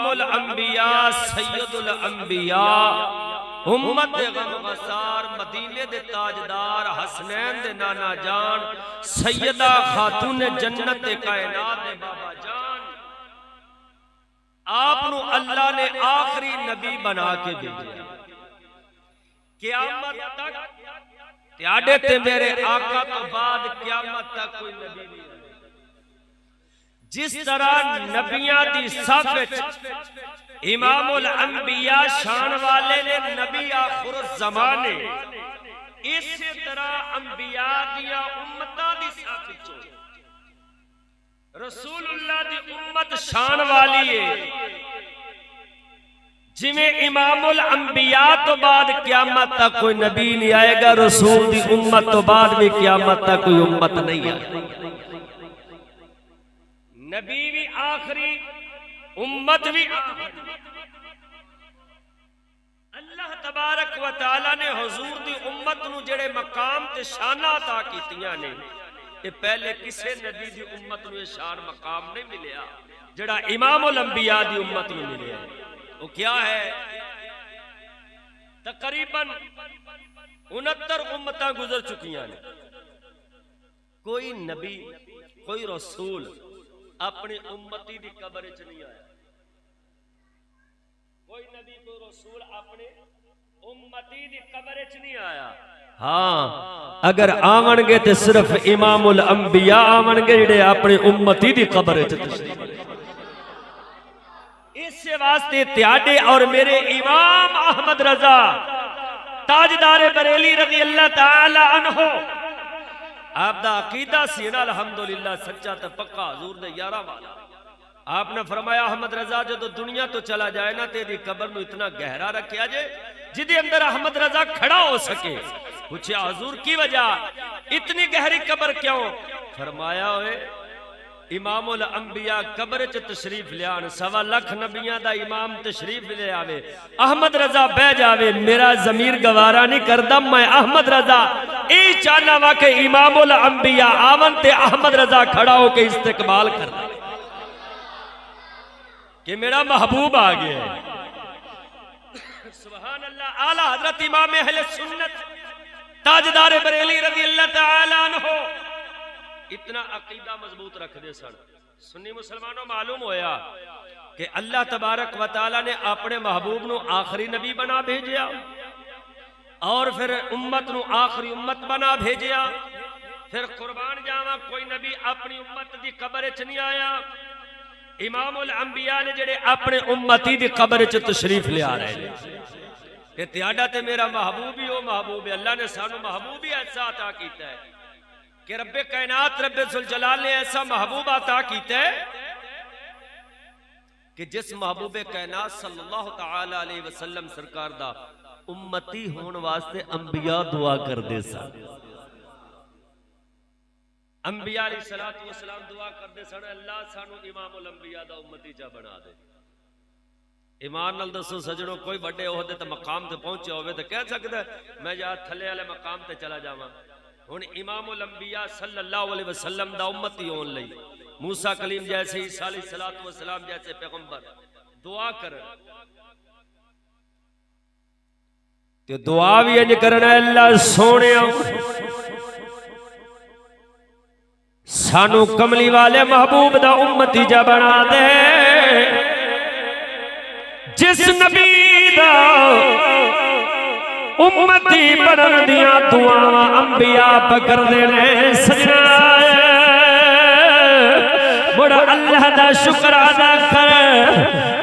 الانبیاء سید الانبیاء امت غمگسار مدینے دے تاجدار حسنین دے نانا جان سیدہ خاتون جنت کائنات دے بابا جان آپ نو اللہ نے آخری نبی بنا کے بھیجا قیامت تک تیاڈے تے میرے آقا تو بعد قیامت تک کوئی نبی نہیں رہے جس طرح نبیاں دی صف امام الانبیاء شان والے نے نبی آخر الزمانے اسی طرح انبیاء دیا امتاں دی صف رسول اللہ دی امت شان والی ہے جی میں امام الانبیاء تو بعد قیامت تک کوئی نبی نہیں آئے گا رسول دی امت تو بعد بھی قیامت تک کوئی امت نہیں آئے گا نبی بھی آخری امت بھی آخری اللہ تبارک و تعالی نے حضور دی امت نو جڑے مقام تے شانہ عطا کیتیاں نے یہ پہلے کسے نبی دی امت نو یہ شان مقام نہیں ملیا جڑا امام الانبیاء دی امت نو ملیا وہ کیا ہے تقریباً 69 امتاں گزر چکیاں نے کوئی نبی کوئی رسول اپنی امتی دی قبر وچ نہیں آیا کوئی نبی کوئی رسول اپنے امتی دی قبر وچ نہیں آیا ہاں اگر آون گے تے صرف امام الانبیاء آون گے جڑے اپنے امتی دی قبر وچ تشریف اس سے واسطے تیاڈے اور میرے امام احمد رضا تاجدار بریلی رضی اللہ تعالی عنہ آپ دا عقیدہ سینا الحمدللہ سچا تے پکا حضور دے یارہ والا آپ نے فرمایا احمد رضا جو دنیا تو چلا جائے نا تیری قبر نو اتنا گہرا رکھیا جے جدے اندر احمد رضا کھڑا ہو سکے پوچھا حضور کی وجہ اتنی گہری قبر کیوں فرمایا ہوئے امام الانبیاء قبر چ تشریف لیان 1.25 لاکھ نبیاں دا امام تشریف لے آوے احمد رضا بہ جاوے میرا ضمیر گوارا نہیں کردا میں احمد رضا اے چاہنا وا کہ امام الانبیاء آون تے احمد رضا کھڑا ہو کے استقبال کردا کہ میرا محبوب آ گیا ہے سبحان اللہ اعلی حضرت امام اہل سنت تاجدار بریلی رضی اللہ تعالی عنہ اتنا عقیدہ مضبوط رکھ دے سن سنی مسلمانوں معلوم ہویا کہ اللہ تبارک و تعالی نے اپنے محبوب نو آخری نبی بنا بھیجیا اور پھر امت نو آخری امت بنا بھیجیا پھر قربان جاواں کوئی نبی اپنی امت دی قبر وچ نہیں آیا امام الانبیاء نے جڑے اپنے امتی دی قبر وچ تشریف لے آ رہے ہیں کہ تیاڈا تے میرا محبوب ہی ہو محبوب ہے اللہ نے سانو محبوب ہی ایسا عطا کیتا ہے کہ رب کائنات رب ذوالجلال نے ایسا محبوب عطا کیتا ہے کہ جس محبوب کائنات صلی اللہ تعالی علیہ وسلم سرکار دا امتی ہون واسطے انبیاء دعا کر دے سن انبیاء علیہ السلام دعا کر دے سن اللہ سانو امام الانبیاء دا امتی چا بنا دے ایمان نال دسو سجنوں کوئی بڑے عہدے تے مقام تے پہنچے ہوئے تے کہہ سکتا ہے میں جا تھلے والے مقام تے چلا جاواں ہن امام الانبیاء صلی اللہ علیہ وسلم دا امتی ہون لئی موسیٰ کلیم جیسے عیسیٰ علیہ السلام جیسے پیغمبر دعا کرن تے دعا بھی انج کرنا اللہ سونیا سانو کملی والے محبوب دا امتی جا بنا دے جس نبی دا امتی بنن دیا دعاواں انبیاء پکر دینے سجنا بڑا اللہ دا شکر ادا کر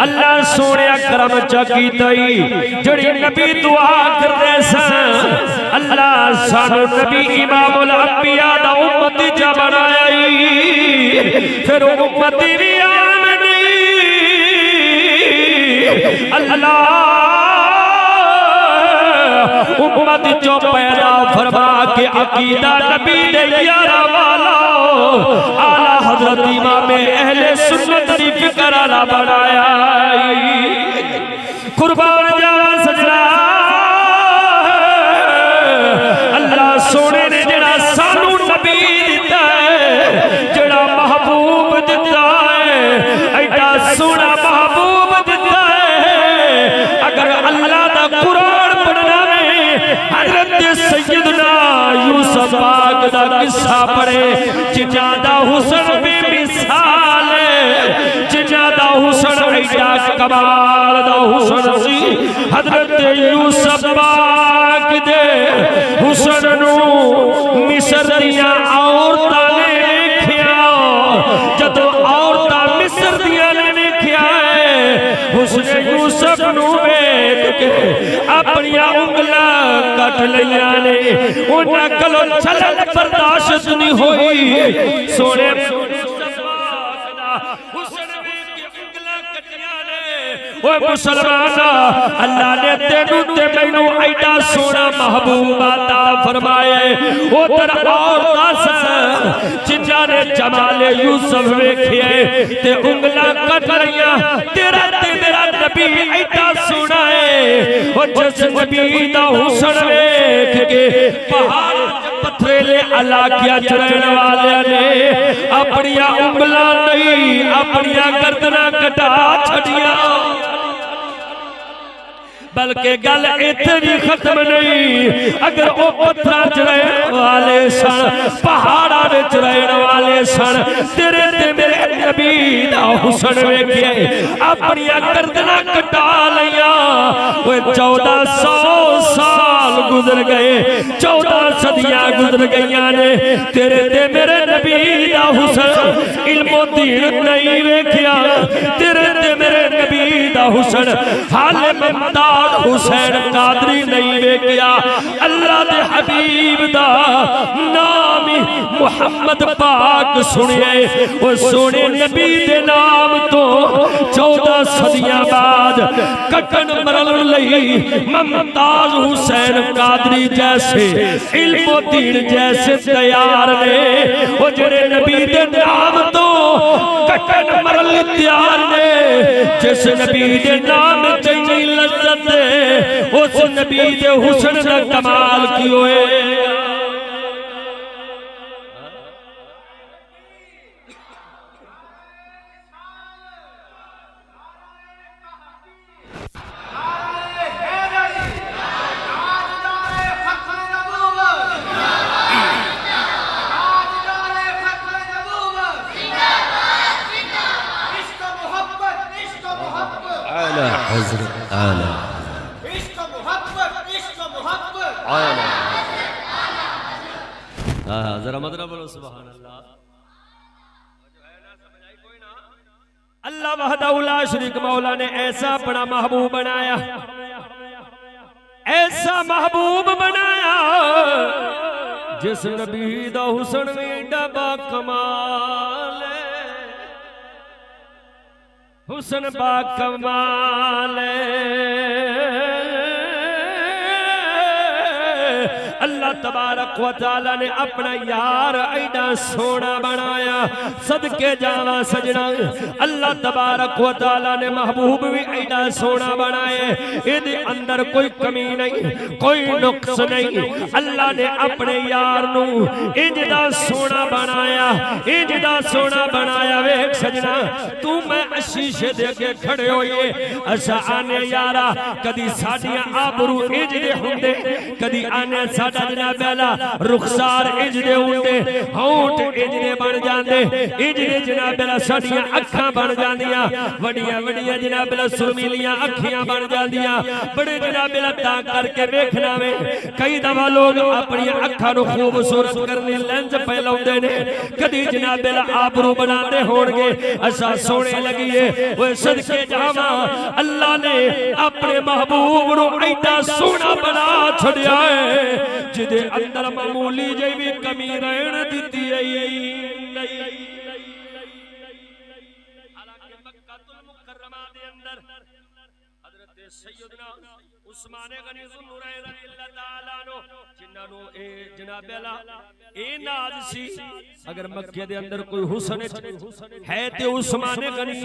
اللہ سونے کرم چکی تئی جڑی نبی دعا کر دے سن اللہ سانو نبی امام الانبیاء دا امتی جا بنائی پھر امتی بھی آمنی اللہ امت جو پیدا فرما کے عقیدہ نبی دے یارہ والا اعلی حضرت امام اہل سنت دی فکر والا بنایا قربان جاواں سجنا اللہ سونے نے جڑا سانو نبی دتا ہے جڑا محبوب دتا ہے ایڈا سونا محبوب دتا قصہ پڑھے جنہ دا حسن بے مثال جنہ دا حسن ایڈا کمال دا حسن سی حضرت یوسف پاک دے حسن نو مصر دیا عورتاں نے دیکھیا جدو عورتاں مصر دیا نے دیکھیا حسن یوسف نو ویکھ کے اپنی انگلاں کٹ لیاں نے انہاں کلو چلن برداشت نہیں ہوئی سونے اوہ مسلمانہ اللہ نے تینو تے مینو ایڈا سونا محبوب عطا فرمائے او تر عورتاں سن جنہاں نے جمال یوسف ویکھے تے انگلاں کٹ لیاں تیرا تے میرا نبی ایڈا سونا ہے او جس نبی دا حسن ویکھ کے پہاڑ پتھریلے علاقیاں چرین والے نے اپنی انگلاں نہیں اپنی گردناں کٹا چھڑیاں بلکہ گل ایتھے بھی ختم نہیں اگر او پتھراں چرین والے سن پہاڑاں وچ رہن والے سن تیرے تے میرے نبی دا حسن ویکھے اپنی گردناں کٹا لیاں اوے 1400 سال گزر گئے 14 صدیاں گزر گئیاں نے تیرے تے میرے نبی دا حسن علم و دین نہیں ویکھیا تیرے تے میرے نبی دا حسن حال ممتاز حسین قادری نہیں ویکھیا اللہ دے حبیب دا نامی محمد پاک سنیے وہ سونے نبی دے نام تو 14 صدیاں بعد کٹن مرل لئی ممتاز حسین قادری جیسے علم و دین جیسے تیار نے وہ جڑے نبی دے نام تو کٹن مرل تیار نے جس نبی دے نام چنگی لذت اس نبی دے حسن دا کمال کی ہوئے حضرت آلہ ذرا مدرہ بولو سبحان اللہ اللہ وحدہ لا شریک مولا نے ایسا اپنا محبوب بنایا ایسا محبوب بنایا جس نبی دا حسن میں ایڈا با کمال حسن با کمال اللہ تبارک و تعالی نے اپنا یار ایڈا سونا بنایا صدقے جاواں سجنا اللہ تبارک و تعالی نے محبوب بھی ایڈا سونا بنائے ادھے اندر کوئی کمی نہیں کوئی نقص نہیں اللہ نے اپنے یار نو اجدا سونا بنایا اجدا سونا بنایا ویک سجنا تو میں شیشے دے کے کھڑے ہوئے اسا آنے یارا کدی ساڈیاں آبرو اجدے ہوندے کدی آنے ساڈا جناب اللہ رخسار اجدے ہوندے ہونٹ اجدے بن جاندے اجدے جناب اللہ ساڈیاں اکھاں بن جاندیاں وڈیاں وڈیاں جناب اللہ سرمیلیاں اکھیاں بن جاندیاں بڑے جناب اللہ تا کر کے ویکھنا وے کئی دفعہ لوگ اپنی اکھاں نو خوبصورت کرنے لینز پھیلاوندے نے کدی جناب اللہ آبرو بناندے ہون گے اسا سونے لگیے وہ صدقے جاواں اللہ نے اپنے محبوب نو ایڈا سونا بنا چھڑیا ہے جدے اندر معمولی جی بھی کمی رہن دیتی ہے حالانکہ مکہ المکرمہ دے اندر حضرت سیدنا عثمان غنی ذوالنورین رضی اللہ تعالیٰ عنہ جنہاں نو اے جناب اللہ اے ناز سی اگر مکہ دے اندر کوئی حسن ہے تے عثمان غنی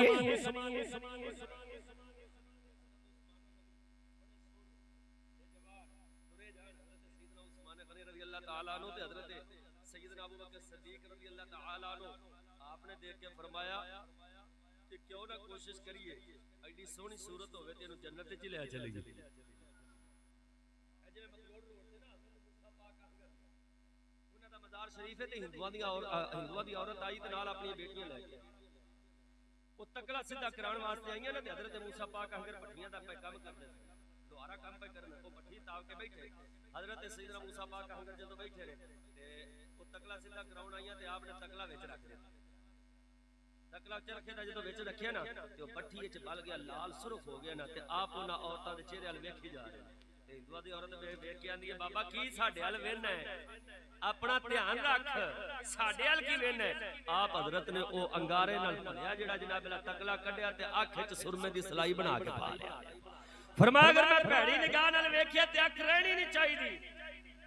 دیکھ کے فرمایا کہ کیوں نہ کوشش کریے ایڈی سونی صورت ہوئے تینو جنت چ لے چلے گی مزار شریف تے ہندوؤں دی عورت آئی تے نال اپنی بیٹیاں لے کے وہ تکلا سیدھا کرانے واسطے آئیاں نا تے حضرت موسیٰ پاک ہنگر پٹھیاں دا پہ کام کردے دوبارہ کام پہ کرنا وہ پٹھی تاو کے بیٹھے حضرت سیدنا موسیٰ پاک ہنگر جدوں بیٹھے رہے تے وہ تکلا سیدھا کراون آئیاں تے آپ نے تکلا وچ رکھ دیا تکلا وچ رکھے تے جدوں وچ رکھیا نا تے وہ پٹھی وچ بل گیا لال سرخ ہو گیا نا تے آپ انہاں عورتاں دے چہرے ال ویکھی جا رہے تے ہندوؤں دی عورت ویکھ کے آندی ہے بابا کی ساڈے ال وینا ہے اپنا دھیان رکھ ساڈے ال کی وینا ہے آپ حضرت نے او انگارے نال بھریا جڑا جناب اللہ تکلا کڈیا تے اکھ وچ سرمے دی سلائی بنا کے پا لیا فرمایا اگر میں بھڑی نگاہ نال ویکھیا تے اکھ رہنی نہیں چاہیدی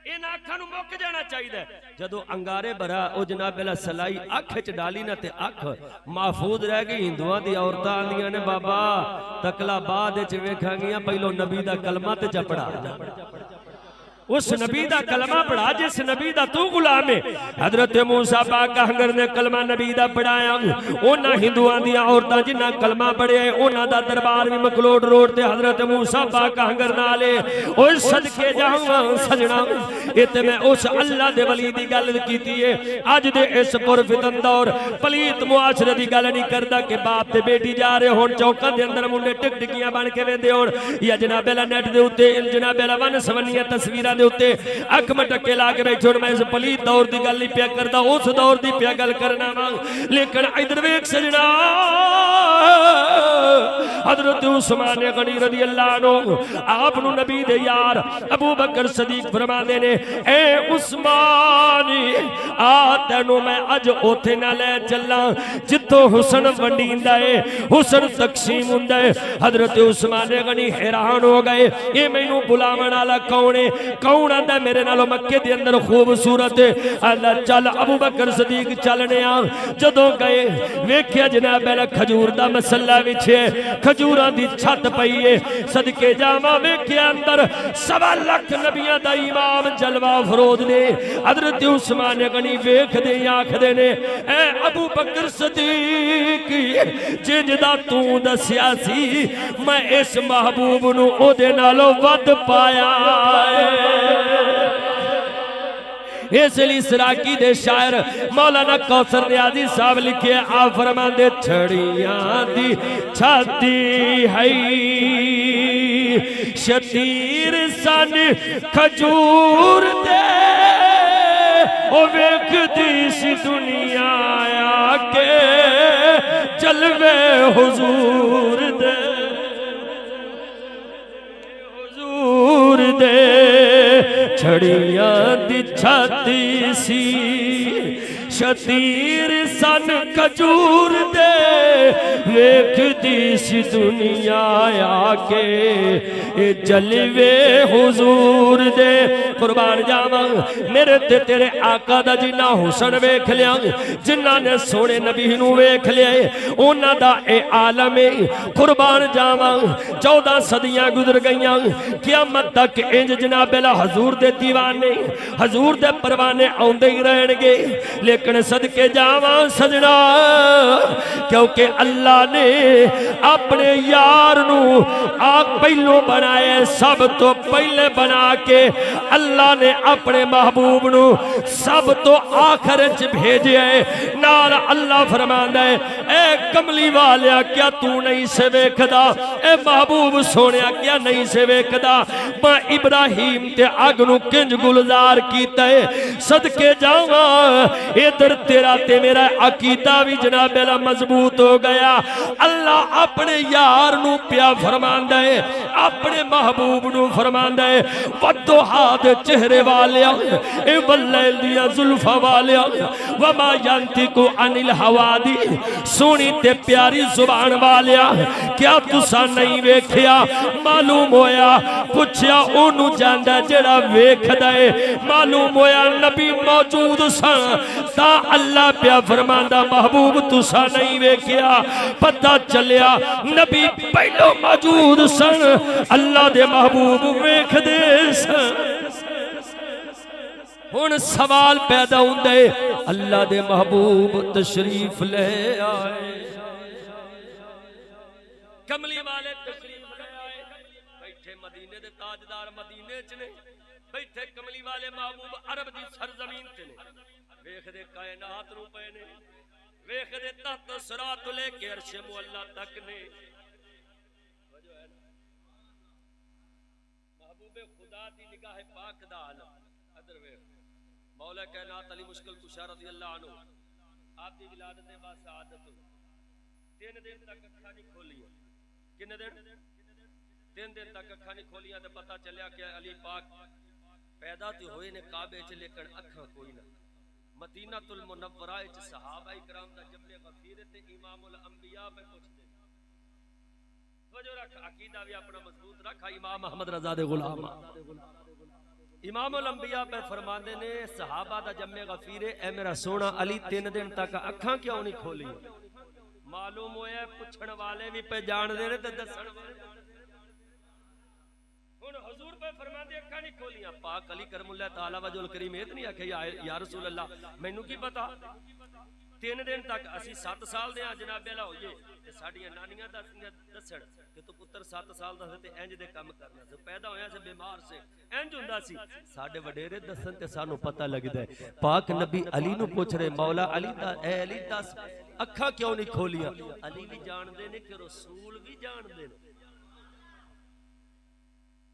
ان اکھاں نوں مک جانا چاہیے جدوں انگارے بھرا او جناب اللہ سلائی اکھ وچ ڈالی نا تے اکھ محفوظ رہ گئی ہندوؤں دی عورتاں آندیاں نے بابا تکلا بعد وچ ویکھاں گیاں پہلو نبی دا کلمہ تے چپڑا اس نبی دا کلمہ پڑھا جس نبی دا تو غلام ہے حضرت موسیٰ پاک ہنگر نے کلمہ نبی دا پڑھایا اونا ہندوؤں دیا عورتاں جنہ کلمہ پڑھے اونا دا دربار بھی مکلوڈ روڈ تے حضرت موسیٰ پاک ہنگر نالے اوہ صدقے جاؤں سجنا ات میں اس اللہ دے ولی دی گل کیتی ہے آج دے اس پر فتن دور پلیت معاشرے دی گل نہیں کردا کہ باپ تے بیٹی جا رہے ہون چوکا دے اندر منڈے ٹک ٹکیاں بن کے ویندے ہون یا جناب اللہ نیٹ دے ہوتے جناب اللہ ون سونیہ تصویرہ دے ہوتے اکھ مٹکے لا کے بیٹھے اور میں اس پلیت دور دی گل نہیں پیا کردا اس دور دی پیا گل کرنا وا لیکن ادھر ویکھ سجنا حضرت عثمان غنی رضی اللہ عنہ آپ نو نبی دے یار ابو بکر صدیق فرماندے نے اے عثمان آ تینوں میں اج اوتھے نہ لے چلا جتوں حسن ونڈیندا ہے حسن تقسیم ہوندا ہے حضرت عثمان غنی حیران ہو گئے اے مینوں بلاون والا کون ہے کون آندا میرے نالوں مکے دے اندر خوبصورت اللہ چل ابو بکر صدیق چلنے آ جدوں گئے ویکھیا جناب اللہ کھجور دا مسلہ وچھے کھجوراں دی چھت پئی ہے صدقے جاواں ویکھیا اندر 1.25 لاکھ نبیاں دا امام جلوہ افروز نے حضرت عثمان غنی ویکھ دے آکھدے نے اے ابو بکر صدیق جنج دا تو دسیا سی میں اس محبوب نو او دے نالوں ود پایا اس لیے سراکی دے شاعر مولانا کوثر نیازی صاحب لکھے آپ فرمان دے چھڑیاں دی چھاتی ہے شتیر سن کھجور دے او ویکھ دی سی دنیا آیا کے جلوے حضور دے حضور دے چھڑیاں دی چھاتی سی شتیر سن کھجور دے ویکھ دی سی دنیا آ کے اے جلوے حضور دے قربان جاواں میرے تے تیرے آقا دا جنہ حسن ویکھ لیا جنہ نے سونے نبی نو ویکھ لیا انہاں دا اے عالم قربان جاواں 14 صدیاں گزر گئیاں قیامت تک انج جناب اللہ حضور دے دیوانے حضور دے پروانے آوندے ہی رہن گے لیکن صدقے جاواں سجنا کیونکہ اللہ نے اپنے یار نو آپ پہلو بنائے سب تو پہلے بنا کے اللہ نے اپنے محبوب نو سب تو آخر بھیجے نال اللہ فرماندا ہے اے کملی والیا کیا تو نہیں سے ویکھدا اے محبوب سونیا کیا نہیں سے ویکھدا میں ابراہیم تے اگ نو کنج گلزار کیتا ہے صدقے جاواں ادھر تیرا تے میرا عقیدہ بھی جناب اللہ مضبوط ہو گیا اللہ اپنے یار نو پیا فرماندا ہے اپنے محبوب نو فرماندا ہے ودھا دے چہرے والیا اے واللیل دیا زلفا والیا وما ینطق عن الہوا دی سونی تے پیاری زبان والیا کیا تسا نہیں ویکھیا معلوم ہویا پوچھیا اونوں جاندا جڑا ویکھدا ہے معلوم ہویا نبی موجود سن تا اللہ پیا فرماندا محبوب تسا نہیں ویکھیا پتہ چلیا نبی پہلو موجود سن اللہ دے محبوب ویکھ دے سن ہن سوال پیدا ہوندا ہے اللہ دے محبوب تشریف لے آئے کملی والے تشریف لے آئے بیٹھے مدینے دے تاجدار مدینے چ نے بیٹھے کملی والے محبوب عرب دی سرزمین تے نے ویکھ دے کائنات نو پے نے، ویکھ دے تحت صراط لے کے عرش معلا تک نے. محبوب خدا دی نگاہ پاک دا عالم. ادھر ویکھ مولا کائنات علی مشکل کشا رضی اللہ عنہ آپ دی ولادت با سعادت 3 دن تک اکھاں نہیں کھولیاں. کنے دن؟ 3 دن تک اکھاں نہیں کھولیاں تے پتہ چلیا کہ علی پاک پیدا تے ہوئے نے کعبے چ لیکن اکھاں کوئی نہ. مدینہ المنورہ وچ صحابہ کرام دا جمع غفیر تے امام الانبیاء میں پوچھ دے. توجہ رکھ، عقیدہ بھی اپنا مضبوط رکھ. امام احمد رضا دے غلام امام الانبیاء پہ فرماندے نے صحابہ دا جمع غفیر اے میرا سونا علی 3 دن تک اکھاں کیوں نہیں کھولی؟ معلوم ہویا پوچھن والے بھی پہ جان دے تے دسن والے. ہن حضور پہ فرماندے اکھاں نہیں کھولیاں. پاک علی کرم اللہ تعالی وجہ الکریم ایت نہیں آکھے یا رسول اللہ مینوں کی پتا 3 دن تک اسی 7 سال دے جناب اللہ ہوئیے تے ساڈیاں نانیاں دسن کہ تو پتر 7 سال دا تے انج دے کم کرنا سے پیدا ہویا سے بیمار سے انج ہوندا سی. ساڈے وڈیرے دسن تے سانو پتہ لگدا ہے. پاک نبی علی نو پوچھ رہے مولا علی دا اے علی دس اکھاں کیوں نہیں کھولیاں؟ علی بھی جان دے نے کہ رسول بھی جان دے نے.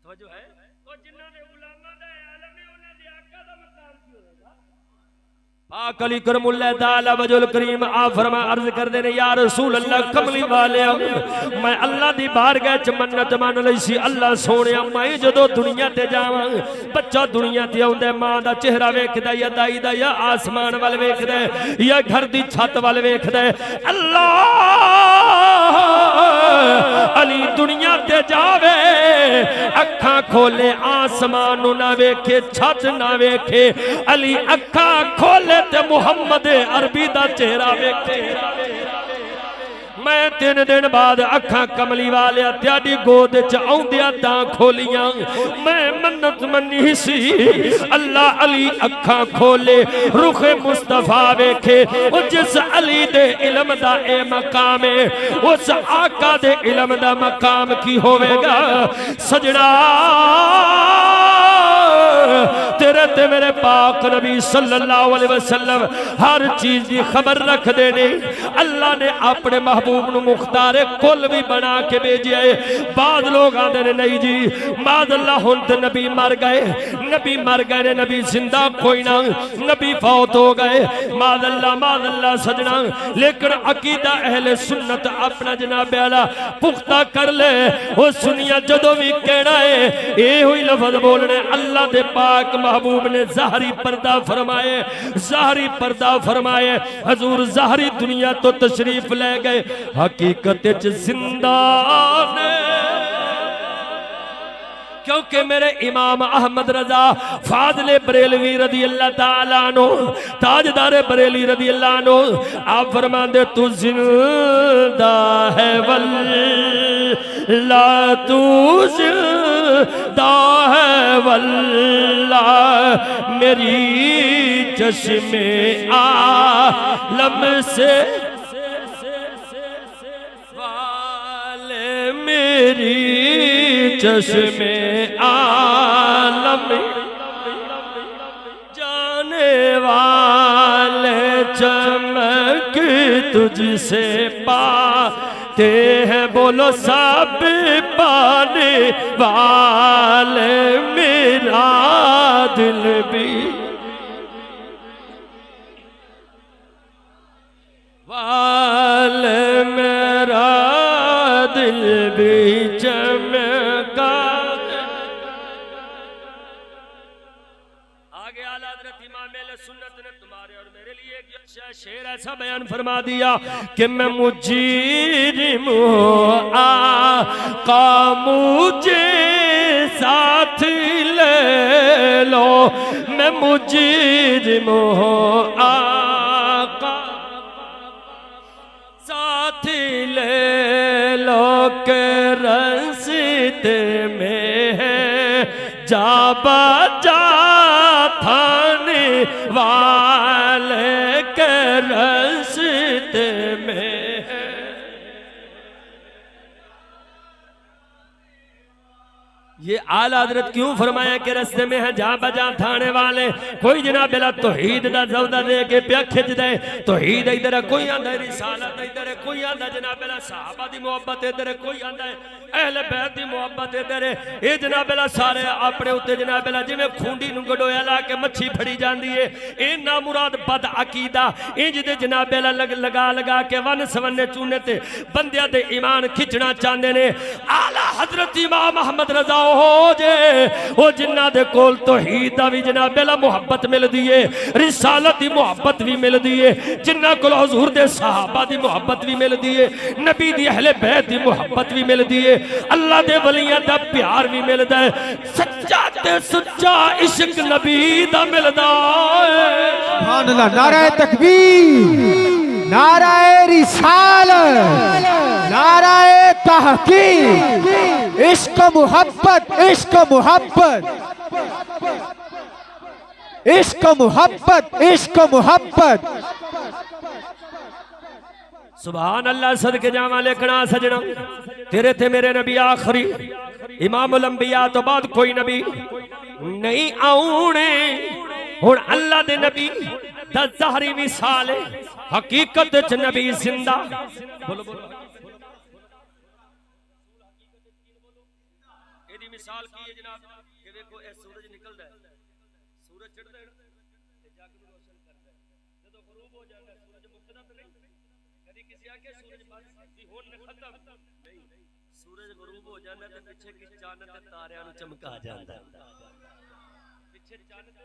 توجہ ہے او جنہاں دے علماء دا عالم ہے انہاں دے آقا دا مقام کی ہوے گا. پاک علی کرم اللہ تعالی وجہ الکریم آپ فرما عرض کر دے نے یا رسول اللہ کملی والے میں اللہ دی بارگاہ چ منت مان لئی سی. اللہ سونیا میں جدوں دنیا تے جاواں بچہ دنیا تے اوندا ماں دا چہرہ ویکھدا یا دائی دا یا آسمان ول ویکھدا یا گھر دی چھت ول ویکھدا. اللہ علی دنیا تے جاوے اکھاں کھولے آسمان نہ ویکھے چھت نہ ویکھے. علی اکھاں کھولے تے محمد عربی دا چہرہ ویکھے. میں 3 دن بعد اکھاں کملی والے تیاری گود چ آوندیاں تاں کھولیاں. میں منت منی سی اللہ علی اکھاں کھولے رخ مصطفیٰ ویکھے. او جس علی دے علم دا اے مقام ہے اس آقا دے علم دا مقام کی ہوے گا. سجنا تیرے تے میرے پاک نبی صلی اللہ علیہ وسلم ہر چیز دی خبر رکھ دے نے. اللہ نے اپنے محبوب نو مختار کل بھی بنا کے بھیجے ہے. بعض لوگ آندے نے نہیں جی بعد اللہ ہن تے نبی مر گئے نے نبی زندہ کوئی نہ نبی فوت ہو گئے. بعد اللہ سجنا لیکن عقیدہ اہل سنت اپنا جناب اعلی پختہ کر لے. او سنیا جدوں بھی کہنا ہے اے ہوئی لفظ بولنے اللہ دے پاک محبوب نے ظاہری پردہ فرمائے. حضور ظاہری دنیا تو تشریف لے گئے حقیقت وچ زندہ نے. کیونکہ میرے امام احمد رضا فاضل بریلوی رضی اللہ تعالیٰ عنہ تاجدار بریلی رضی اللہ عنہ آپ فرمان دے تو زندہ ہے واللہ تو زندہ ہے واللہ میری چشم عالم سے والے میری چشم عالم جانے والے چمک تجھ سے پاتے ہیں بولو سب پانے والے میرا دل بھی والے میرا دل بھی چمکا. آگے اعلیٰ حضرت امام اہل سنت نے تمہارے اور میرے لیے ایک شعر ایسا بیان فرما دیا کہ میں مجرم ہوں آقا مجھے ساتھ لے لو. میں مجرم ہوں آقا ساتھ لے لو کہ رستے میں ہے جا بجا تھانے والے کے رستے میں ہے. یہ اعلی حضرت کیوں فرمایا کہ رستے میں ہیں جہاں بجاں تھانے والے کوئی جناب اللہ توحید دا زودہ دے کے پیا کھچ دے توحید ادھر ہے کوئی آندہ رسالت ادھر ہے کوئی آندہ جناب اللہ صحابہ دی محبت ادھر ہے کوئی آندہ اہل بیت دی محبت ادھر ہے اے جناب اللہ سارے اپنے ہوتے جناب اللہ جی میں کھونڈی نگڑویا لا کے مچھی پھڑی جان دیئے اے نامراد بد عقیدہ اے جدے جناب اللہ لگا کے ون سونے چونے تے بندیاں دے ایمان کھچنا چاندے نے اعلی حضرت امام احمد رضا ہو جے وہ جنہ دے کول توحید دا بھی جناب اللہ محبت مل دیئے رسالت دی محبت بھی مل دیئے جنہ کول حضور دے صحابہ دی محبت بھی مل دیئے نبی دی اہل بیت دی محبت بھی مل دیئے اللہ دے ولیاں دا پیار بھی مل دے سچا تے سچا عشق نبی دا مل دا سبحان اللہ نعرہ تکبیر نعرہ رسالت نعرہ تحقیق عشق محبت عشق محبت عشق محبت عشق محبت سبحان اللہ صدقے جامع لکھنا سجنا تیرے تھے میرے نبی آخری امام الانبیاء تو بعد کوئی نبی نہیں آؤنے اور اللہ دے نبی دا ظاہری مثال حقیقت چ نبی زندہ بولو بولو ایدی مثال کی ہے جناب کہ دیکھو اے سورج نکل دا ہے سورج چڑھ دا ہے جا کے روشن کرتا ہے جدو غروب ہو جاتا ہے سورج مقتدا تو نہیں کدی کسی آکے سورج بات ہون میں ختم نہیں سورج غروب ہو جاتا ہے پیچھے کی چاند تاریاں نو چمکا جاتا ہے پیچھے چاند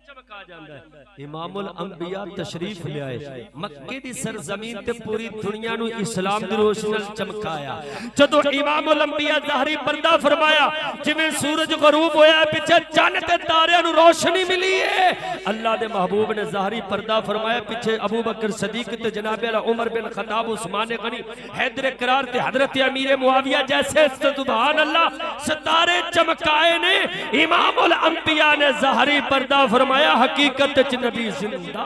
چمکا جاندہ ہے امام الانبیاء تشریف لے آئے مکہ دی سرزمین تے پوری دنیا نو اسلام دی روشنی چمکایا جدو امام الانبیاء ظاہری پردہ فرمایا جویں سورج غروب ہویا ہے پیچھے چاند تے تاریاں نو روشنی ملی ہے اللہ دے محبوب نے ظاہری پردہ فرمایا پیچھے ابو بکر صدیق تے جناب عمر بن خطاب عثمان غنی حیدر کرار تے حضرت امیر معاویہ جیسے سبحان اللہ ستارے چمکائے نے امام الانبیاء نے ظاہری پردہ فرمایا حقیقت چ نبی زندہ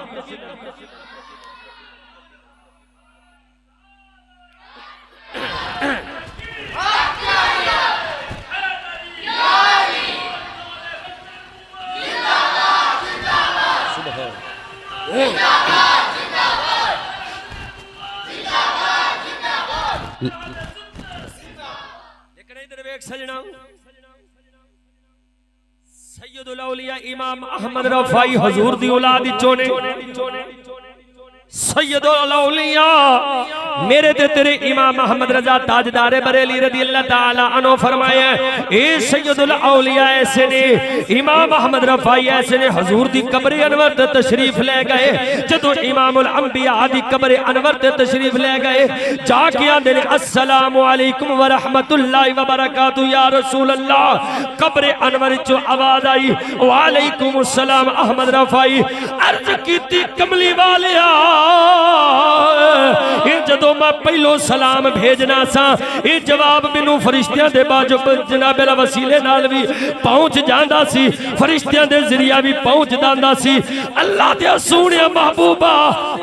لیکن ادھر ایک سجنا سید الاولیاء امام احمد رفائی حضور دی اولاد چونے سید الاولیاء میرے تے تیرے امام احمد رضا تاجدار بریلی رضی اللہ تعالی عنہ فرمائے اے سید الاولیاء ایسے نے امام احمد رفائی ایسے نے حضور دی قبر انور تے تشریف لے گئے جدو امام الانبیاء دی قبر انور تے تشریف لے گئے جا کے آندے نے السلام علیکم ورحمت اللہ وبرکاتہ یا رسول اللہ قبر انور چو آواز آئی وعلیکم السلام احمد رفائی عرض کیتی کملی والیا جدو میں پہلو سلام بھیجنا سا یہ جواب منو فرشتیاں دے باجو جناب وسیلے نال بھی پہنچ جاندہ سی فرشتیاں دے ذریعہ بھی پہنچ جاندہ سی اللہ دے سونے محبوبہ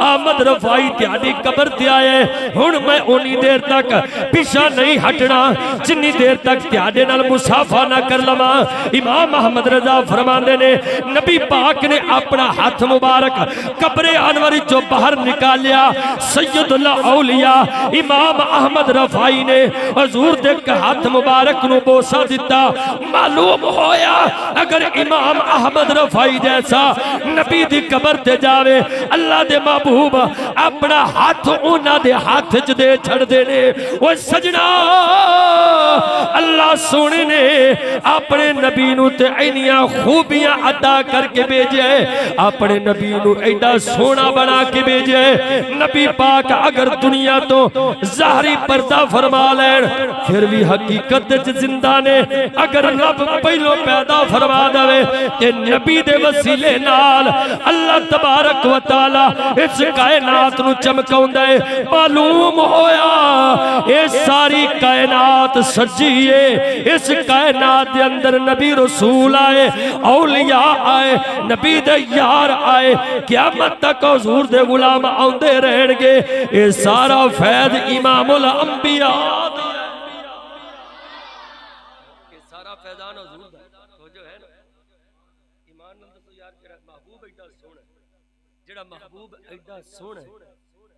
آمد رفائی تیادی قبر تے آئے ہن میں انہی دیر تک پیچھا نہیں ہٹنا جنی دیر تک تیادے نال مسافہ نہ کر لما امام احمد رضا فرماندے نے نبی پاک نے اپنا ہاتھ مبارک قبر انور جو باہر نکالیا سید اللہ اولیاء امام احمد رفائی نے حضور دیکھ ہاتھ مبارک نو بوسا دیتا معلوم ہویا اگر امام احمد رفائی جیسا نبی دی قبر تے جاوے اللہ دے محبوب اپنا ہاتھ اونا دے ہاتھ جدے چھڑ دینے وہ سجنا اللہ سونے نے اپنے نبی نو تے اینیاں خوبیاں عطا کر کے بھیجے اپنے نبی نو ایڈا سونا بنا کے بھیجے نبی پاک اگر دنیا تو ظاہری پردہ فرما لین پھر بھی حقیقت زندہ نے اگر رب پہلو پیدا فرما دے کہ نبی دے وسیلے نال اللہ تبارک و تعالی اس کائنات نو چمکاؤں دے معلوم ہویا یہ ساری کائنات سجیے اس کائنات دے اندر نبی رسول آئے اولیاء آئے نبی دے یار آئے قیامت تک حضور دے غلام آندے رہن گے یہ سارا فیض امام الانبیاء فیضان حضور دا تو جو ہے نا ایمان نال تو یار جڑا محبوب ایڈا سونا جڑا محبوب ایڈا سونا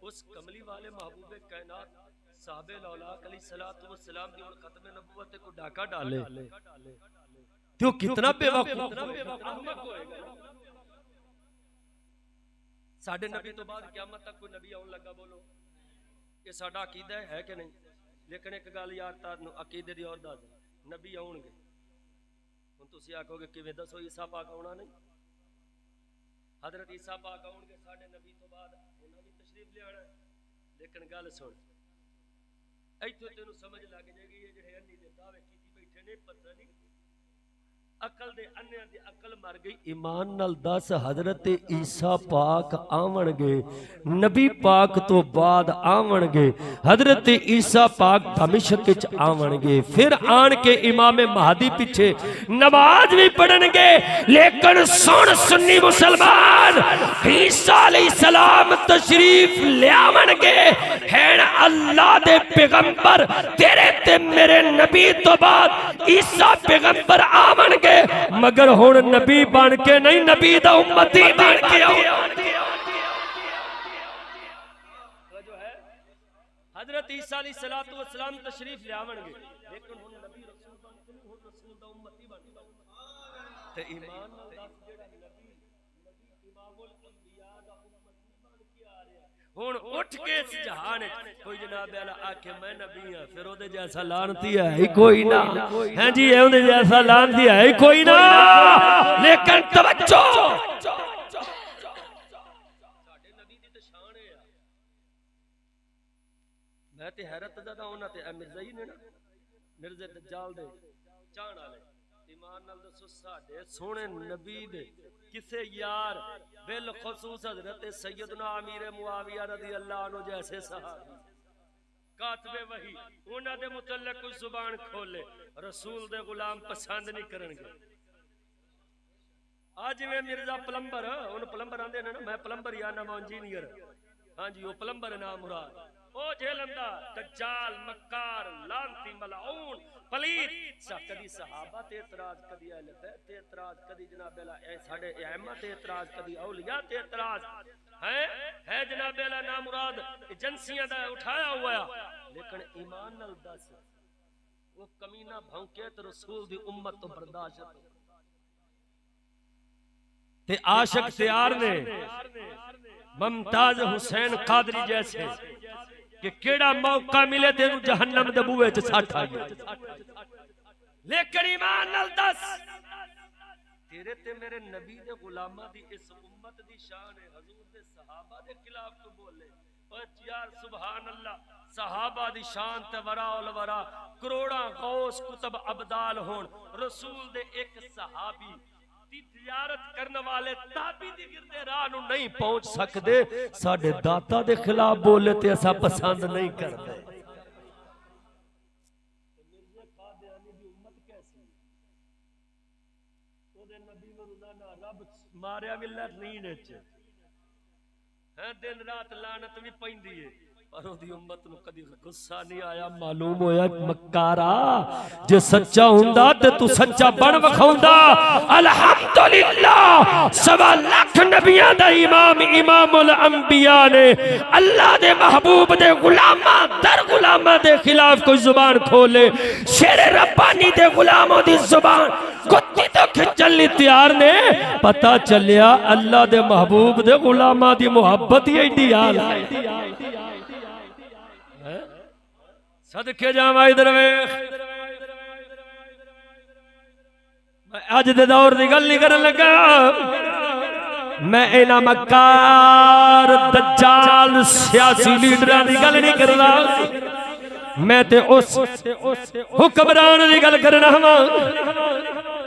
اس کملی والے محبوب کائنات صحابہ لولاک علیہ الصلوۃ والسلام دی اور ختم نبوت کو ڈاکا ڈالے تو کتنا بے وقوف احمق ہوئے گا. ساڈے نبی تو بعد قیامت تک کوئی نبی آن لگا بولو یہ ساڈا عقیدہ ہے کہ نہیں. لیکن ایک گل یار تانوں عقیدے دی اور دس نبی آؤن گے ہن تسی آکھو گے کیویں دسو عیسیٰ پاک آونا نہیں حضرت عیسیٰ پاک آؤن گے ساڈے نبی تو بعد انہاں بھی تشریف لے آنا. لیکن گل سن ایتھے تینوں سمجھ لگ جائے گی یہ جڑے انی دے دعوے کیتی بیٹھے نے پتہ نہیں عقل دے انیاں دی عقل مر گئی. ایمان نال دس حضرت عیسیٰ پاک آون گے نبی پاک تو بعد آون گے حضرت عیسیٰ پاک دمشق وچ آون گے پھر آن کے امام مہدی پیچھے نماز بھی پڑھن گے. لیکن سن سنی مسلمان عیسیٰ علیہ السلام تشریف لے آون گے ہیں اللہ دے پیغمبر تیرے تے میرے نبی تو بعد عیسیٰ پیغمبر آون گے مگر ہن نبی بن کے نہیں نبی دا امتی بن کے آؤ. حضرت عیسیٰ علیہ السلام تشریف لے آون گے لیکن ہن نبی رسول بن کے نہیں ہن رسول دا امتی بن کے تے ایمان نال دس جڑا نبی امام الانبیاء دا امتی بن کے آ رہا ہن اٹھ کے اس جہان کوئی جناب والا آکھے میں نبی ہاں پھر اودے جیسا لعنتی ہے ہی کوئی نہ ہیں جی اودے جیسا لعنتی ہے ہی کوئی نہ. لیکن توجہ ساڈے نبی دی تے شان ہے میں تے حیرت زدہ ہونا تے مرزا ہی نے نا مرزا دجال دے چان والے ایمان نال دسو ساڈے سونے نبی دے کسے یار بالخصوص حضرت سیدنا امیر معاویہ رضی اللہ عنہ جیسے صحابی کاتب وحی انہاں دے متعلق کوئی زبان کھولے رسول دے غلام پسند نہیں کرن گے. آج میں مرزا پلمبر ان پلمبر آندے نا میں پلمبر یا نام انجینئر ہاں جی وہ پلمبر نام مراد او جہلندہ دجال مکار لانتی ملعون پلیت کدی صحابہ تے اعتراض کدی اہل بیت تے اعتراض کدی جناب اعلی ساڈے ائمہ تے اعتراض کدی اولیاء تے اعتراض ہے جناب اعلی نام مراد ایجنسیاں دا اٹھایا ہوا ہے. لیکن ایمان نال دس وہ کمینہ بھونکے تے رسول دی امت تو برداشت تے عاشق تیار نے ممتاز حسین قادری جیسے کہ کیڑا موقع ملے تے جہنم دے بوئے چ سٹ آ گیا. لیکن ایمان نال دس تیرے تے میرے نبی دے غلاماں دی اس امت دی شان ہے حضور دے صحابہ دے خلاف تو بولے او یار سبحان اللہ صحابہ دی شان تے ورا الورا کروڑاں غوث کتب ابدال ہون رسول دے ایک صحابی دی زیارت کرنے والے تابی دی گردے راہ نو نہیں پہنچ سکدے ساڈے داتا دے خلاف بولے تے اسا پسند نہیں کردے. مرزا قادیانی دی امت کیسی او دے نبی نو روزانہ رب ماریا ملت نہیں وچ ہیں دن رات لعنت بھی پیندی ہے پر او دی امت نو کدی غصہ نہیں آیا. معلوم ہویا مکارا جے سچا ہوندا تے تو سچا بن وکھاوندا. الحمدللہ سوا لاکھ نبیاں دا امام امام الانبیاء نے اللہ دے محبوب دے غلاماں در غلاماں دے خلاف کوئی زبان کھولے شیر ربانی دے غلاموں دی زبان کتی تو کھچن لی تیار نے. پتہ چلیا اللہ دے محبوب دے غلاماں دی محبت ہی ایڈی حال ہے. صدقے جاواں ادھر ویکھ میں اج دے دور دی گل نہیں کرن لگا میں انہاں مکار دجال سیاسی لیڈراں دی گل نہیں کردا میں تے اس حکمران دی گل کرنا ہاں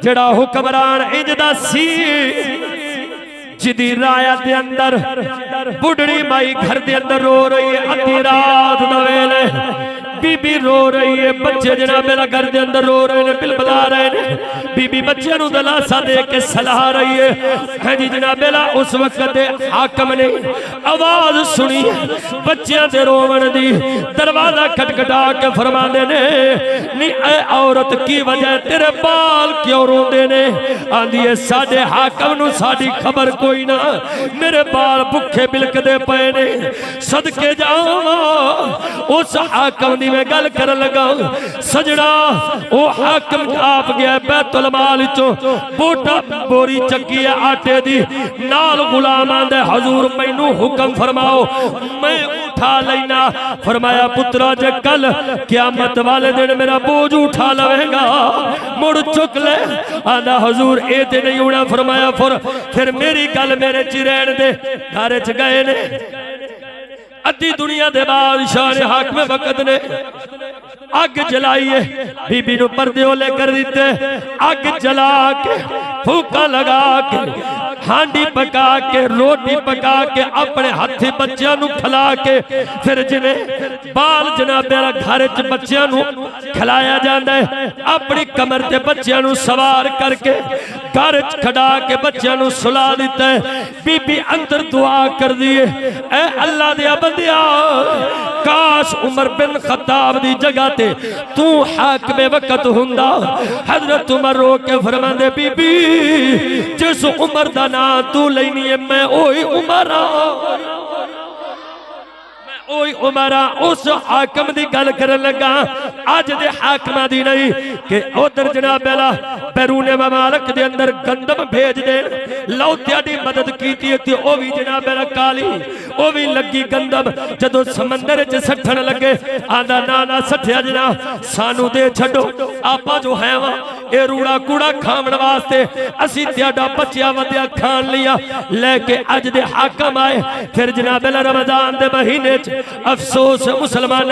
جڑا حکمران انج دا سی جدی رایا دے اندر بڑھڑی مائی گھر دے اندر رو رہی ہے ادھی رات دا ویلے بی بی رو رہی ہے، بچے جناب میرا گھر دے اندر رو رہے ہیں، بل بلا رہے ہیں، بی بی بچے نو دلاسا دے کے صلاح رہی ہے۔ ہے جی جناب میرا اس وقت دے حاکم نے آواز سنی بچیاں دے روون دی، دروازہ کھٹکھٹا کے فرماندے نے نی اے عورت کی وجہ تیرے بال کیوں روندے نے؟ آندی ہے ساڈے حاکم نو ساڈی خبر کوئی نہ، میرے بال بکھے بلک دے پئے نے، صدقے جاواں اس حاکم دی میں گل کر لگا سجڑا او حاکم آپ گیا بیت المال چو بوٹا بوری چکی ہے آٹے دی، نال غلامان دے حضور مینوں حکم فرماؤ میں اٹھا لینا۔ فرمایا پترا جے کل قیامت والے دن میرا بوجھ اٹھا لوے گا مڑ چک لے، آندا حضور اے تے نہیں ہونا۔ فرمایا پھر میری گل میرے چ رہن دے، گھر چ گئے نے، ادھی دنیا دے بادشاہ نے حاکم وقت نے اگ جلائیے، بی بی نو پردے اولے کر دیتے، اگ جلا کے پھوکا لگا کے ہانڈی پکا کے روٹی پکا کے اپنے ہاتھی بچیاں نو کھلا کے پھر جنہیں بال جناب میرا گھر چ بچیاں نو کھلایا جاندا ہے، اپنی کمر تے بچیاں نو سوار کر کے گھر چ کھڑا کے بچیاں نو سلا دیتا ہے۔ بی بی اندر دعا کر دیے اے اللہ دے بندیا کاش عمر بن خطاب دی جگہ تے تو حاکم وقت ہوندا۔ حضرت عمر رو کے فرماندے بی بی جس عمر دا نام تو لینی ہے میں اوہی عمر اوہی عمرہ اس حاکم دی گل کرن لگا، آج دے حاکمہ دی نہیں کہ ادھر جناب اللہ بیرون ممالک دے اندر گندم بھیج دے، لوتیا دی مدد کیتی تھی او بھی جناب اللہ کالی او بھی لگی گندم، جدو سمندر چ سٹھن لگے آدھا نانا سٹھیا جنا سانو دے چھڑو آپا جو ہے وہاں اے روڑا کوڑا کھامن واسطے اسی تیاڈا بچیا ودیا کھان لیا، لے کے اج دے حاکم آئے۔ پھر جناب اللہ رمضان دے مہینے افسوس مسلمان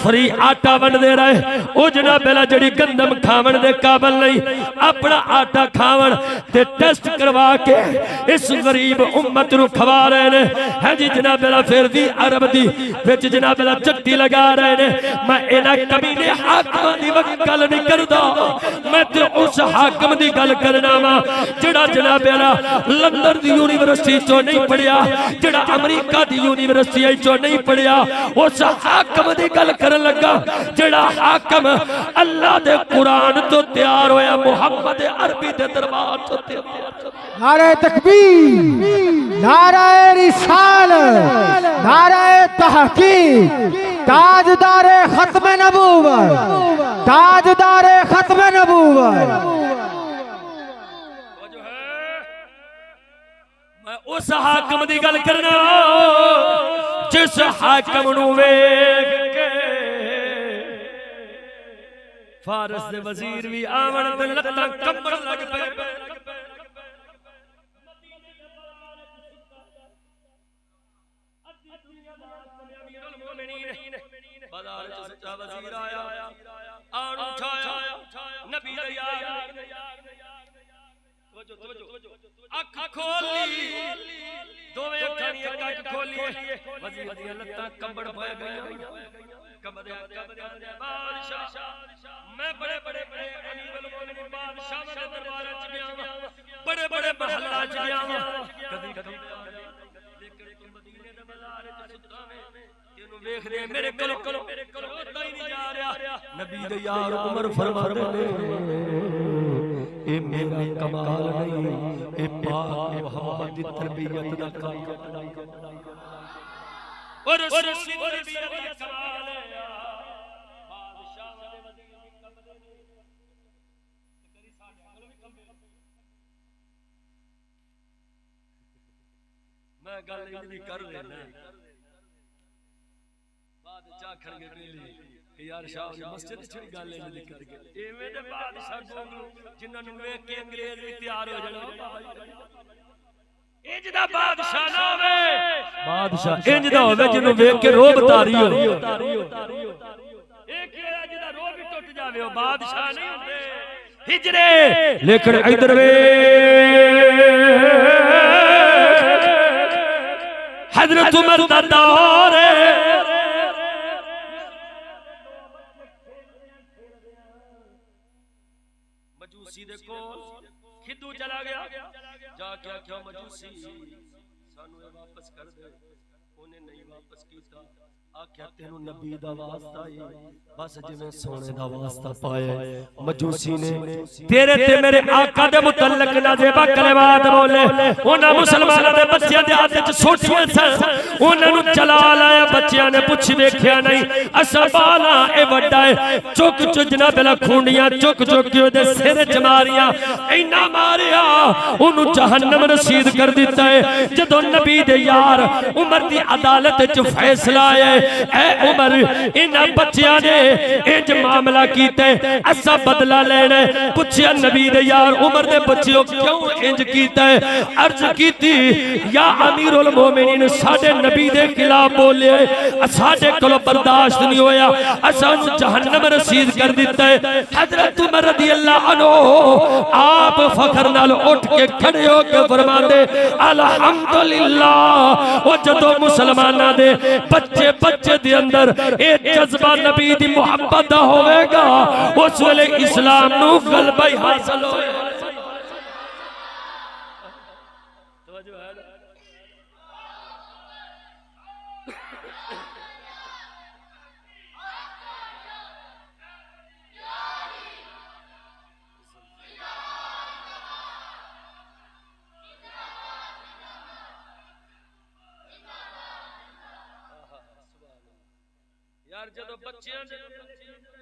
فری آٹا ون دے رہے، او جناب اللہ جڑی گندم کھاون دے قابل نہیں، اپنا آٹا کھاون تے ٹیسٹ کروا کے اس غریب امت نو کھوا رہے نے۔ ہے جی جناب اللہ پھر دی عرب دی وچ جناب اللہ چٹی لگا رہے نے۔ میں انہاں کمینے حاکم دی گل نہیں کردا، میں تے اس حاکم دی گل کرنا وا جڑا جناب اللہ لندن دی یونیورسٹی چوں نہیں پڑھیا، جڑا امریکہ دی یونیورسٹی چوں نہیں پڑھیا، اس حاکم دی گل کرن لگا جڑا حاکم اللہ دے قرآن تو تیار ہویا، محمد عربی دے دربار تو تیار۔ نعرہ تکبیر، نعرہ رسالت، نعرہ تحقیق، تاجدار ختم نبوت، تاجدار ختم نبوت۔ میں اس حاکم دی گل کرنا جس حاکم نو ویکھ کے فارس دے وزیر بھی آون تے لتاں کمبن لگ پئے۔ بازار چ سچا وزیر آیا، آن اٹھایا نبی دا یار، اکھ کھولی دوویں اکھاں دی اکھ کھولی، وزیر دی لتاں کمبڑ پے گئیاں، کمبڑ بادشاہ میں بڑے بڑے امیر المومنین بادشاہ دے دربار وچ گیا ہاں، بڑے بڑے محلہ وچ گیا ہاں، کبھی کبھی لیکن تو مدینے دے بازار وچ ستا میں تینوں ویکھ دے میرے کولوں ہوتا ہی نہیں جا رہا۔ نبی دے یار عمر فرماندے نے اے میرا کمال نہیں، اے پاک محمد دی تربیت دا کمال، اور رسول دی تربیت دا کمال ہے۔ بادشاہ دے وزیر دی کمبے نے کبھی ساڈے کول بھی کمبے، میں گل نہیں کر لینا بادشاہ کھڑ گئے ویلے کہ یار شاہ دی مسجد چھڑی گل نہیں لکھ کے ایویں دے بادشاہ گوگلو جنہاں نوں ویکھ کے انگریز بھی تیار ہو جانا۔ انج دا بادشاہ نہ ہوے، بادشاہ انج دا ہوے جنوں ویکھ کے روب تاری ہو، ایک انج دا روب بھی ٹوٹ جاوے، او بادشاہ نہیں ہوندے ہجرے۔ لیکن ادھر وے حضرت عمر دا دور ہے، مجوسی دے کول کھدو چلا گیا جا کے آخیا مجوسی سانو اے واپس کر دے انہیں نہیں واپس کیتا آخیا تینوں نبی دا واسطہ ہی بس جویں سونے دا واسطہ پائے مجوسی نے تیرے تے میرے آقا دے متعلق نازیبا کلمات بولے انہاں مسلماناں دے بچیاں دے ہاتھ وچ سوٹیاں سن انہاں نوں چلا لایا بچیاں نے پوچھ ویکھیا نہیں اسا بالا اے وڈا ہے چک چجنا بلا کھونڈیاں چک چک کے دے سر وچ ماریاں اینا ماریا اونوں جہنم رسید کر دیتا ہے جدوں نبی دے یار عمر دی عدالت وچ فیصلہ آیا اے عمر انہاں بچیاں نے انج معاملہ کیتا ہے اسا بدلہ لینا ہے پوچھیا نبی دے یار عمر دے بچیوں کیوں انج کیتا ہے عرض کیتی یا امیر المومنین ساڈے نبی دے خلاف بولے ساڈے کولوں برداشت نہیں ہویا اساں نوں جہنم رسید کر دیتا ہے حضرت عمر رضی اللہ عنہ آپ فخر نال اٹھ کے کھڑے ہو کے فرماندے الحمدللہ او جدوں مسلماناں دے بچے بچے دے اندر اے جذبہ نبی دی محبت دا ہوئے گا اس ویلے اسلام نو غلبہ حاصل ہوئے توجہ ہے یار جدو بچیاں دے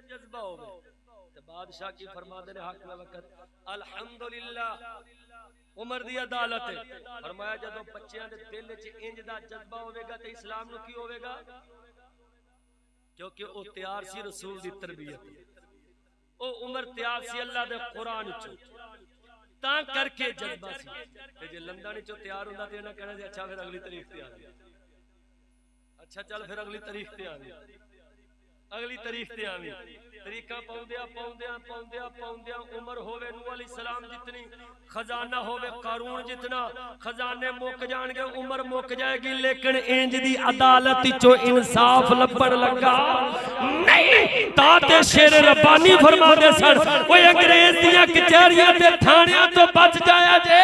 جذبہ ہوئے تو بادشاہ کی فرما دے حق میں وقت الحمدللہ عمر دی عدالت ہے فرمایا جدو بچیاں دے دل وچ انج دا جذبہ ہوے گا تے اسلام نو کی ہوے گا کیونکہ او تیار سی رسول دی تربیت او عمر تیار سی اللہ دے قرآن چوں تاں کر کے جذبہ سی تے جے لندن چوں تیار ہوندا تے انہاں کہنا سی اچھا پھر اگلی تاریخ تے آ گیا اچھا چل پھر اگلی تاریخ تے آ گیا اگلی تاریخ تے آویں طریقہ پاؤندیا عمر ہوے نوح علیہ السلام جتنی خزانہ ہوے قارون جتنا خزانے مک جان گے عمر مک جائے گی لیکن انج دی عدالت چو انصاف لبن لگا نہیں تاتے شیر ربانی فرما دے سن وہ انگریز دیاں کچہریاں تے تھانیاں تو بچ جایا جے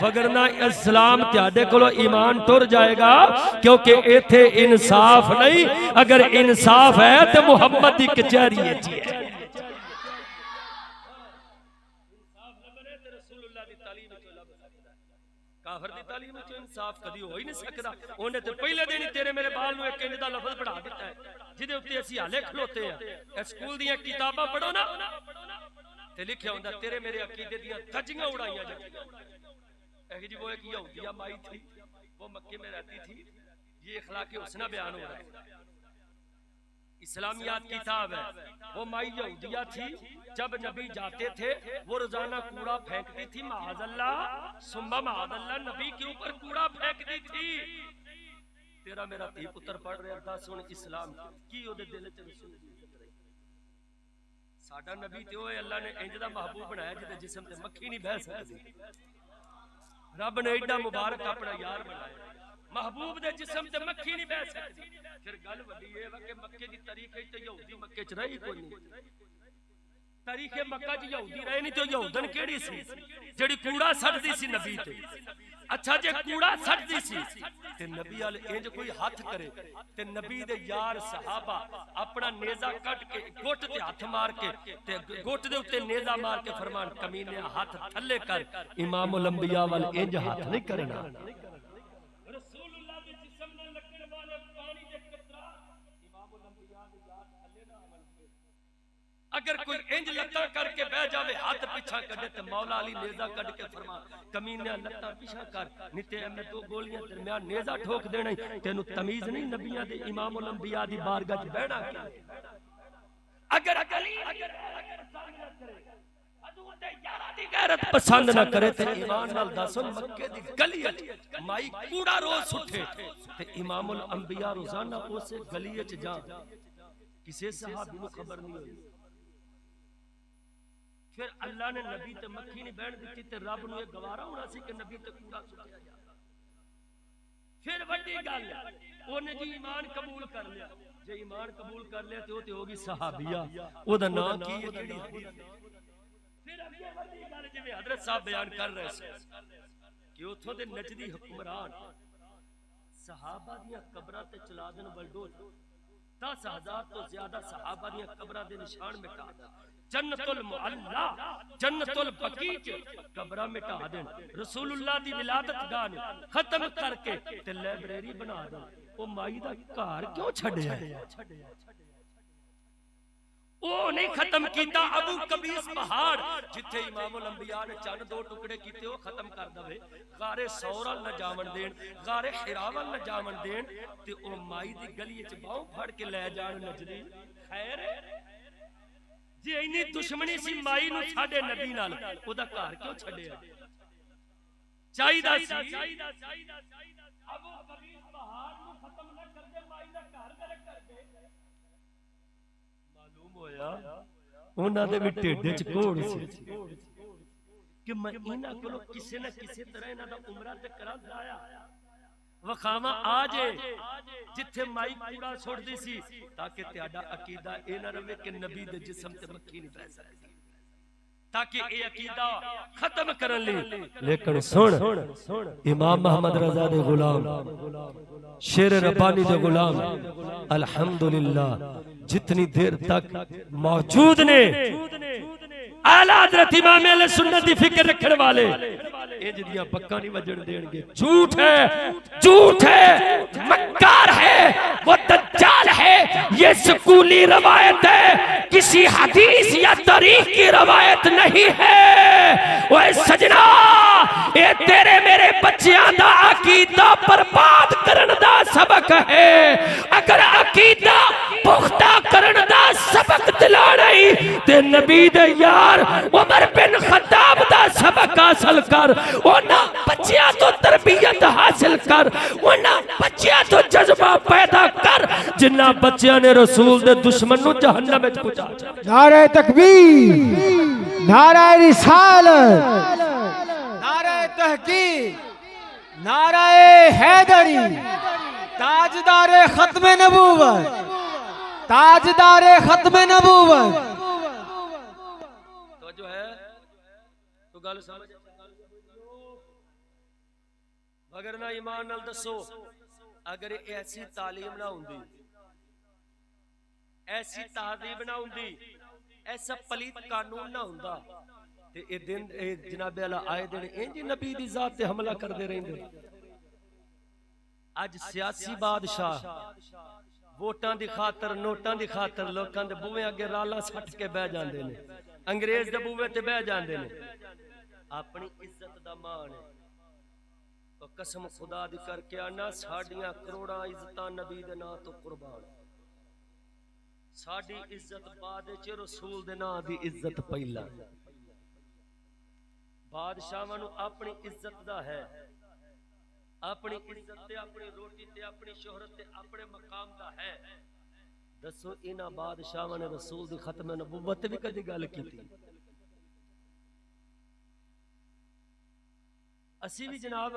وگرنہ اسلام تیادے کلو ایمان ٹر جائے گا کیونکہ ایتھے انصاف نہیں اگر انصاف ہے تو محمد دی کچہری ہے کافر دی تعلیم میں انصاف کدی ہو ہی نہیں سکتا انہیں تو پہلے دن تیرے میرے بال نو ایک انج دا لفظ پڑھا دیتا ہے جدے اوتے اسی حالے کھلوتے ہیں سکول دیاں کتاباں پڑھو نا تے لکھیا ہوندا تیرے میرے عقیدے دیاں دھجیاں اڑائیاں جاندیاں جی وہ ایک یہودیہ مائی تھی وہ مکے میں رہتی تھی یہ اخلاق حسنہ بیان ہو رہا ہے اسلامیات کتاب ہے وہ مائی یہودیہ تھی جب نبی جاتے تھے وہ روزانہ کوڑا پھینکتی تھی معاذ اللہ سمبا معاذ اللہ نبی کے اوپر کوڑا پھینکتی تھی تیرا میرا تھی پتر پڑھ رہے دا سن اسلام کی او دے دل چ رسول ساڈا نبی تے اوے اللہ نے انج دا محبوب بنایا جے جسم تے مکھی نہیں بہ سکدی رب نے ایڈا مبارک اپنا یار بنایا محبوب دے جسم تے مکھی نہیں بہ سکدی پھر گل وڈی اے کہ مکے دی تاریخ تے یہودی مکے چ رہی کوئی نہیں تاریخ مکہ دی یہودی رہے نہیں تے یہودن کیڑی سی جڑی کوڑا سٹدی سی نبی تے اچھا جے کوڑا سٹدی سی تے نبی ال انج کوئی ہاتھ کرے تے نبی دے یار صحابہ اپنا نیزہ کٹ کے گھٹ تے ہاتھ مار کے تے گھٹ دے اوتے نیزہ مار کے فرمان کمینے ہاتھ تھلے کر امام الانبیاء وال انج ہاتھ نہیں کرنا اگر کوئی انج لتا کر کے بہ جاوے ہاتھ پیچھا کڈے تے مولا علی نیزہ کڈ کے فرما کمینے لتا پیچھا کر نتے میں دو گولیاں درمیان نیزہ ٹھوک دینا تینو تمیز نہیں نبیاں دے امام الانبیاء دی بارگاہ وچ بیٹھنا اگر غیرت پسند نہ کرے تے ایمان نال دسو مکے دی گلی وچ مائی کوڑا روز سٹھے تے امام الانبیاء روزانہ اسے گلی وچ جا کسے صحابی نو خبر نہیں ہوئی پھر اللہ نے نبی تے مکھی نہیں بہن دیتی تے رب نو یہ گوارا ہونا سی کہ نبی تے کوڑا سٹیا جا پھر وڈی گل اونے جی ایمان قبول کر لیا جے ایمان قبول کر لیا تے او تے ہوگی صحابیہ او دا نام کی ہے جڑی حدیث پھر اگے جی حضرت صاحب بیان کر رہے سے کہ اتھوں دے نجدی حکمران صحابہ دیاں قبراں تے چلا دین بلڈوز 10,000 تو زیادہ صحابہ دیاں قبراں دے نشان مٹا دین جنت المعلا جنت البقیع قبراں مٹا دین رسول اللہ دی ولادت گاہ ختم کر کے تے لائبریری بنا دین او مائی دا گھر کیوں چھڈیا ہے وہ نہیں ختم کیتا ابو قبیس پہاڑ جتھے امام الانبیاء نے چند 2 ٹکڑے کیتے وہ ختم کر دوے غار ثور نہ جاون دین غار حرا نہ جاون دین تے او مائی دی گلی وچ باہوں پھڑ کے لے جان نجدی خیر جی اینی دشمنی سی مائی نو ساڈے نبی نال او دا گھر کیوں چھڈیا چاہیدا سی ابو قبیس پہاڑ نو ختم نہ کر دے مائی دا گھر درک کر دے ہویا انہاں دے وچ ٹھڈ وچ کوڑ سی کہ میں انہاں کولوں کسے نہ کسے طرح انہاں دا عمرہ تے کراں ضائع وکھاواں آ جے جتھے مائی کوڑا چھوڑدی سی تاکہ تہاڈا عقیدہ اے نہ رہے کہ نبی دے جسم تے مکھی نہیں پے سکدی تاکہ اے عقیدہ ختم کرن لی لیکن سن امام محمد رضا دے غلام شیر ربانی دے غلام الحمدللہ جتنی دیر تک موجود نے اعلی حضرت امام اہل سنت دی فکر رکھنے والے انج دیاں پکاں نہیں وجن دین گے جھوٹ ہے مکار ہے وہ دجال ہے یہ سکولی روایت ہے کسی حدیث یا تاریخ کی روایت نہیں ہے اوے سجنا اے تیرے میرے بچیاں دا عقیدہ برباد کرن دا سبق ہے اگر عقیدہ پختہ کرن دا سبق دلاڑی تے نبی دے یار عمر بن خطاب دا سبق حاصل کر اونا بچیاں تو تربیت حاصل کر اونا بچیاں تو جذبہ پیدا کر جنہ بچیاں نے رسول دے دشمن نو جہنم وچ پہنچا نعرہ تکبیر نعرہ رسالت نعرہ تحقیق نعرہ حیدری تاجدار ختم نبوت تاجدار ختم نبوت تو جو ہے تو گل سمجھ مگر نہ ایمان نال دسو اگر ایسی تعلیم نہ ہوندی ایسی تہذیب نہ ہوندی ایسا پلیت قانون نہ ہوندا تے اے دن اے جناب اعلی آئے دن انج نبی دی ذات تے حملہ کردے رہندے اج سیاسی بادشاہ ووٹاں دی خاطر نوٹاں دی خاطر لوکاں دے بوئے اگے رالا سٹ کے بہ جاندے نے انگریز دے بوئے تے بہ جاندے نے اپنی عزت دا مان ہے تو قسم خدا دی کر کے آنا ساڈیاں کروڑاں عزتاں نبی دے نام تو قربان ساڈی عزت بعد وچ رسول دے نام دی عزت پہلا بادشاہاں نو اپنی عزت دا ہے اپنی عزت تے اپنی روٹی تے اپنی شہرت تے اپنے مقام دا ہے دسو انہاں بادشاہاں نے رسول دی ختم نبوت بھی کدی گل کیتی اسی بھی جناب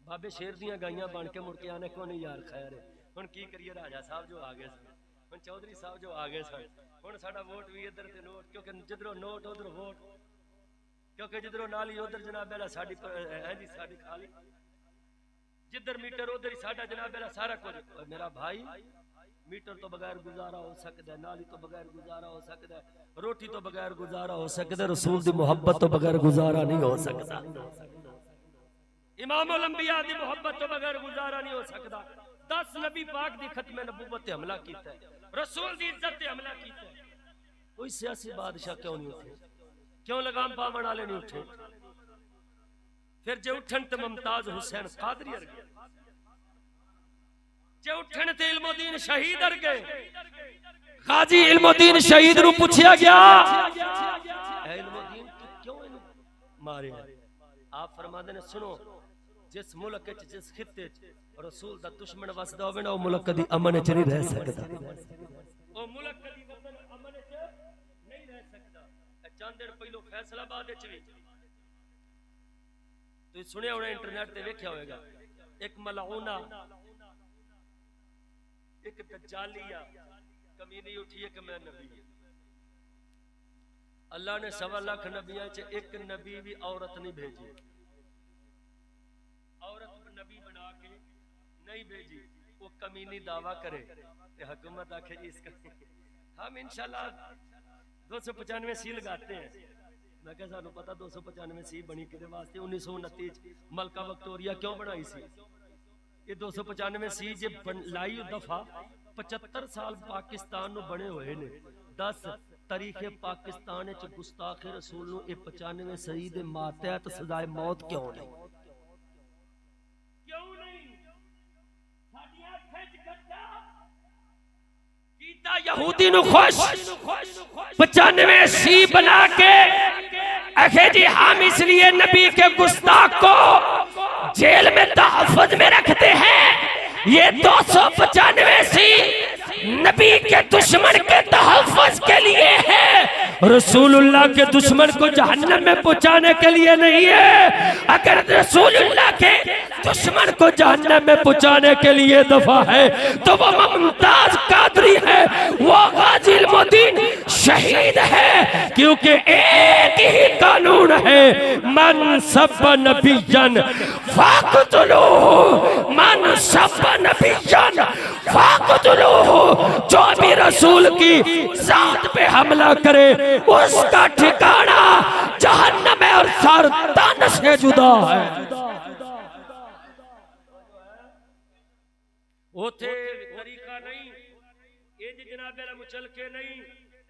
بابے شیر دیاں گائیاں بن کے مڑ کے آنے کو نہیں یار خیر ہے ہن کی کریے راجا صاحب جو آگے سن ہن چودھری صاحب جو آگے سن ہن ساڈا ووٹ بھی ادھر تے نوٹ کیونکہ جدھروں نوٹ ادھر ووٹ کیونکہ جدھروں نالی ادھر جناب والا ساڈی ہے جی ساڈی خالی جدھر میٹر ادھر ہی ساڈا جناب والا سارا کچھ میرا بھائی میٹر تو بغیر گزارا ہو سکتا ہے نالی تو بغیر گزارا ہو سکتا ہے روٹی تو بغیر گزارا ہو سکتا ہے رسول دی محبت تو بغیر گزارا نہیں ہو سکتا امام الانبیاء دی محبت تو بغیر گزارا نہیں ہو سکتا 10 نبی پاک دی ختم نبوت تے حملہ کیتا ہے رسول دی عزت تے حملہ کیتا ہے کوئی سیاسی بادشاہ کیوں نہیں اٹھے کیوں لگام پاون والے نہیں اٹھے پھر جے اٹھن تے ممتاز حسین قادری ارگے جے اٹھن تے علم الدین شہید ارگے غازی علم الدین شہید نو پوچھیا گیا اے علم الدین تو کیوں انہوں مارے آپ فرماندے نے سنو جس ملک وچ جس خطے وچ رسول دا دشمن وسدا ہوے نا او ملک کدی امن وچ نہیں رہ سکدا او ملک کدی امن وچ نہیں رہ سکدا چند دن پہلو فیصلہ آباد وچ وی تو سنیا ہونا انٹرنیٹ تے ویکھیا ہوئے گا ایک ملعونہ ایک دجالیہ کمینی اٹھی ہے کہ میں نبی اللہ نے 1.25 لاکھ نبیاں چ ایک نبی بھی عورت نہیں بھیجی، عورت نبی بنا کے نہیں بھیجی، وہ کمینی دعویٰ کرے کہ حکومت آکھے جی اس کا ہم انشاءاللہ 295 سی لگاتے ہیں. میں کہا سانو پتا 295 سی بنی کدے واسطے 1929 ملکہ وکٹوریا کیوں بنائی سی. یہ 295 سی جے لائی دفعہ 75 سال پاکستان نو بنے ہوئے نے. 10 تاریخ پاکستان وچ گستاخ رسول نو اے 95 سی دے ماتحت سزائے موت کیوں نہیں؟ کیوں نہیں؟ ساڈی اکھاں وچ گڈھا کیتا یہودی نو خوش 95 سی بنا کے اکھے جی ہم اس لیے نبی کے گستاخ کو جیل میں تحفظ میں رکھتے ہیں. یہ 295 سی نبی کے دشمن کے تحفظ کے لیے ہے، رسول اللہ کے دشمن کو جہنم میں پہنچانے کے لیے نہیں ہے. اگر رسول اللہ کے دشمن کو جہنم میں پہنچانے کے لیے دفعہ ہے تو وہ ممتاز قادری ہے، وہ غازی المدین شہید ہے، کیونکہ ایک ہی قانون ہے، من سب نبیًا فاقتلوہ، من سب نبیًا فاقتلوہ. جو بھی رسول کی ذات پہ حملہ کرے اس کا ٹھکانہ جہنم ہے اور سر تن سے جدا ہے. اوتھے طریقہ نہیں انج جناب اللہ مچل کے نہیں،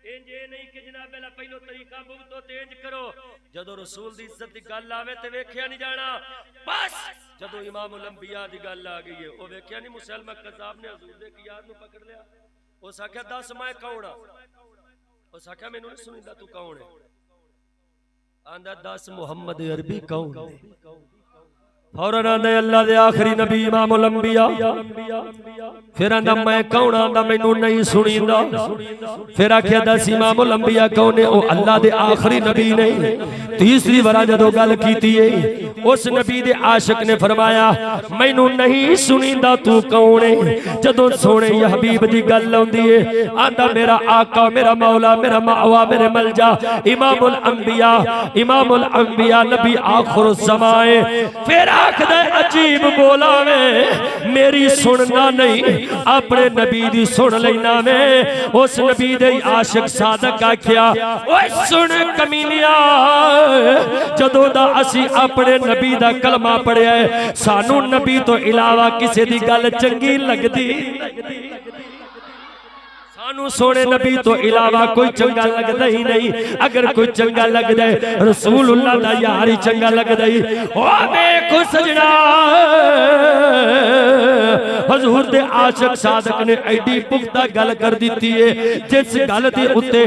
انج یہ نہیں کہ جناب اللہ پہلو طریقہ بھگتو تے انج کرو. جدو رسول دی عزت دی گل آوے تے ویکھیا نہیں جانا. بس جدو امام الانبیاء دی گل آ گئی ہے وہ ویکھیا نہیں. مسلمہ کذاب نے حضور دے یار نو پکڑ لیا. اس آکھیا 10 میں کون ہاں؟ اس آکھیا مینوں نہیں سنیدا تو کون ہے؟ آندا 10 محمد عربی کون ہے؟ فوراً آندے اللہ دے آخری نبی امام الانبیاء. پھر آندا میں کون؟ آندا مینوں نہیں سنیدا. پھر آکھیا 10 امام الانبیاء کون ہے؟ او اللہ دے آخری نبی نے. تیسری بار جدوں گل کیتی ہے اس نبی دے عاشق نے فرمایا مینوں نہیں سنیدا تو کون ہے؟ جدوں سونے یا حبیب دی گل آندی ہے آندا میرا آقا، میرا مولا، میرا مأوا، میرے ملجا امام الانبیاء، امام الانبیاء نبی آخر الزمان. پھر آکھدا عجیب بولا میں میری سننا نہیں اپنے نبی دی سن لینا میں. اس نبی دے عاشق صادق آکھیا اوے سن کمینیا، جدوں دا اسی اپنے نبی دا کلمہ پڑھیا ہے سانو نبی تو علاوہ کسے دی گل چنگی لگدی، سانو سونے نبی تو علاوہ کوئی چنگا لگدا ہی نہیں. اگر کوئی چنگا لگدا ہے رسول اللہ دا یار ہی چنگا لگدا ہی. او ویکھو سجنا حضور دے عاشق صادق نے ایڈی پختہ گل کر دیتی ہے جس گل دے اوتے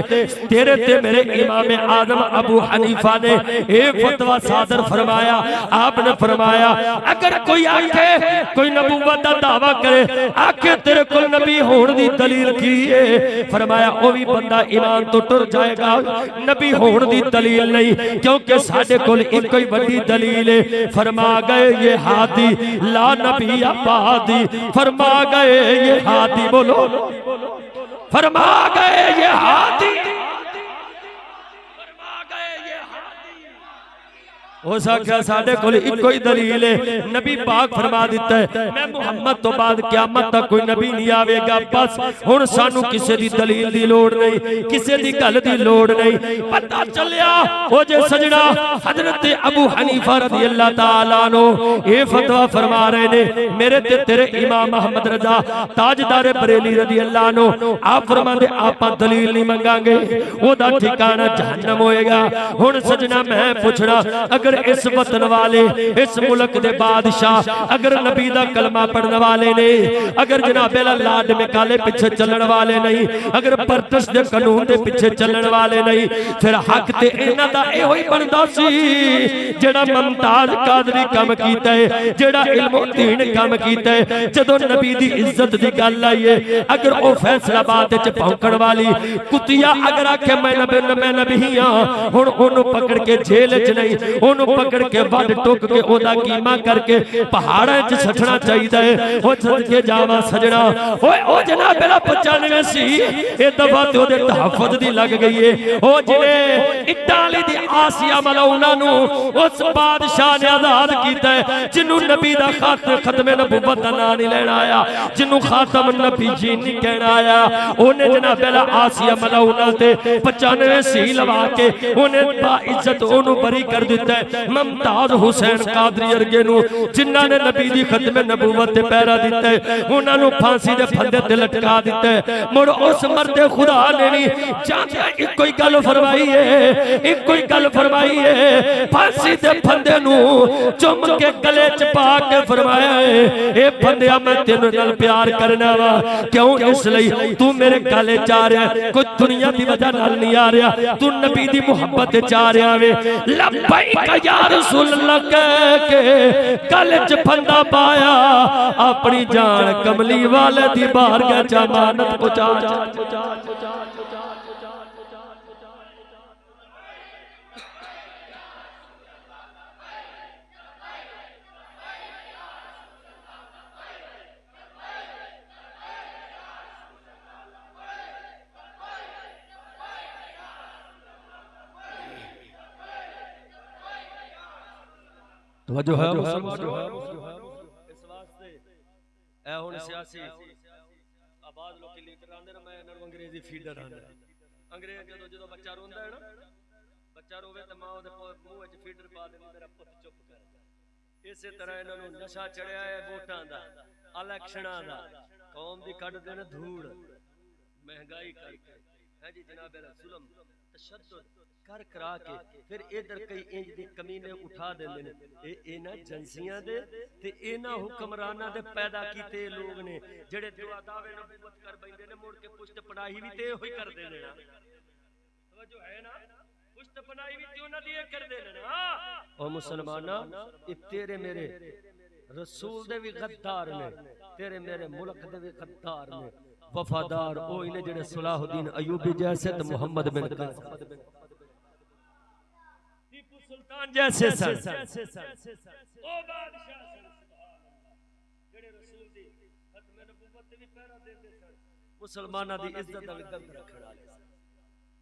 تیرے تے میرے امام اعظم ابو حنیفہ نے اے فتوی صادر فرمایا. آپ نے فرمایا اگر کوئی آکھے کوئی نبوت دا دعویٰ کرے آکھے تیرے کول نبی ہون دی دلیل کی ہے، فرمایا او بھی بندہ ایمان تو ٹر جائے گا. نبی ہون دی دلیل نہیں کیونکہ ساڈے کول ایک ہی بڑی دلیل ہے. فرما گئے یہ ہادی لا نبی بعدی، فرما گئے یہ ہادی، بولو فرما گئے یہ ہادی، فرما گئے یہ ہادی. ہو سکتا ساڈے کول ایک ہی دلیل ہے. نبی پاک فرما دیتا ہے میں محمد تو بعد قیامت تک کوئی نبی نہیں آوے گا. بس ہن سانو کسے دی دلیل دی لوڑ نہیں، کسے دی گل دی لوڑ نہیں. پتہ چلیا او جے سجنا حضرت ابو حنیفہ رضی اللہ تعالیٰ عنہ اے فتوی فرما رہے نے میرے تے تیرے امام محمد رضا تاجدار بریلی رضی اللہ عنہ آپ فرما دے آپاں دلیل نہیں منگاں گے او دا ٹھکانہ جہنم ہوئے گا. ہن سجنا میں پوچھنا اگر اس وطن والے اس ملک دے بادشاہ اگر نبی دا کلمہ پڑھنے والے نہیں، اگر جناب لاڈ میں کالے پیچھے چلن والے نہیں، اگر پرتش دے قانون دے پیچھے چلن والے نہیں، پھر حق تے انہاں دا اے ہوئی بندا سی جڑا ممتاز قادری کام کیتا ہے، جڑا علم دین کام کیتا ہے. جدوں نبی دی عزت دی گل آئی ہے اگر او فیصلہ بات وچ پھونکن والی کتیا اگر آکھے میں نبی ہاں ہن اونوں پکڑ کے جیل وچ نہیں، ਉਹਨੂੰ ਪਕੜ ਕੇ ਵੱਢ ਟੁੱਕ ਕੇ ਉਹਦਾ ਕੀਮਾ ਕਰਕੇ ਪਹਾੜਾਂ 'ਚ ਸੱਟਣਾ ਚਾਹੀਦਾ ਹੈ। ਉਹ ਸਦਕੇ ਜਾਵਾਂ ਸਜਣਾ, ਓਏ ਉਹ ਜਨਾਬ ਮੇਰਾ 95 ਸੀ, ਇਹ ਦਫਾ ਤੇ ਉਹਦੇ ਤਹਫੁਜ਼ ਦੀ ਲੱਗ ਗਈ ਏ। ਉਹ ਜਿਹਨੇ ਇਟਾਲੀ ਦੀ ਆਸੀਆ ਮਲਊਨਾ ਨੂੰ ਉਸ ਬਾਦਸ਼ਾਹ ਨੇ ਆਜ਼ਾਦ ਕੀਤਾ ਹੈ, ਜਿਹਨੂੰ ਨਬੀ ਦਾ ਖਤਮੇ ਨਬੂਵਤ ਦਾ ਨਾਂ نہیں لینا آیا, جنہوں خاتم النبی جی نہیں کہنا آیا, انہیں جناب آسیہ ملعونہ تے 95 سی لوا کے انہیں با عزت انہوں بری کر دیتا ہے. ممتاز حسین قادری ارگے نو جنہاں نے نبی دی ختم نبوت تے پیرا دیتا ہے, انہاں نو پھانسی دے پھندے تے لٹکا دیتا ہے. مڑ اس مرد خدا نے نہیں جانتا ایک کوئی گل فرمائی ہے, ایک کوئی گل فرمائی ہے, پھانسی دے پھندے نو چم کے گلے چپا کے فرمایا ہے, اے پھندیا میں تینوں نال پیار کرنا وا, کیوں اس لئی تو میرے گلے چاہ رہا ہے, کوئی دنیا دی وجہ نال نہیں آ رہا, تو نبی دی محبت چاہ رہا ہے. لبیک یا رسول اللہ کہہ کے گلے چ پھندا پایا, اپنی جان کملی والے دی بارگاہ چ امانت پہنچا. توجہ ہے مسلمانوں, اس واسطے اے ہن سیاسی آباد لوگ لیڈر آندے نا, میں انہاں نوں انگریزی فیڈر آندا. انگریز جدوں بچہ روندا ہے نا, بچہ روے تے ماں دے منہ وچ فیڈر پا دے, میرا پت چپ کر. اسی طرح انہاں نوں نشہ چڑھیا ہے ووٹاں دا, الیکشناں دا, قوم دی کڈ دے نا دھوڑ, مہنگائی کر کے ہے جی جناب ظلم تشدد کر کرا کے پھر ادھر کئی انج دی کمینے اٹھا دیندے نے. اے انہاں جنسیاں دے تے انہاں حکمراناں دے پیدا کیتے لوگ نے جڑے دعا دعوے نبوت کر بیندے نے, مڑ کے پشت پڑھائی وی تے ہوئی کر دے نے نا. توجہ ہے نا, پشت پڑھائی وی تے انہاں دی کر دے نے نا. او مسلماناں, اے تیرے میرے رسول دے وی غدار نے, تیرے میرے ملک دے وی غدار نے. وفادار اوہی نے جڑے صلاح الدین ایوبی جیسے تے محمد بن قاسم سلطان جیسے سن, او بادشاہ جڑے رسول دی ختم نبوت تے بھی پیرا دیندے سن, مسلماناں دی عزت دا گل رکھن والے سن.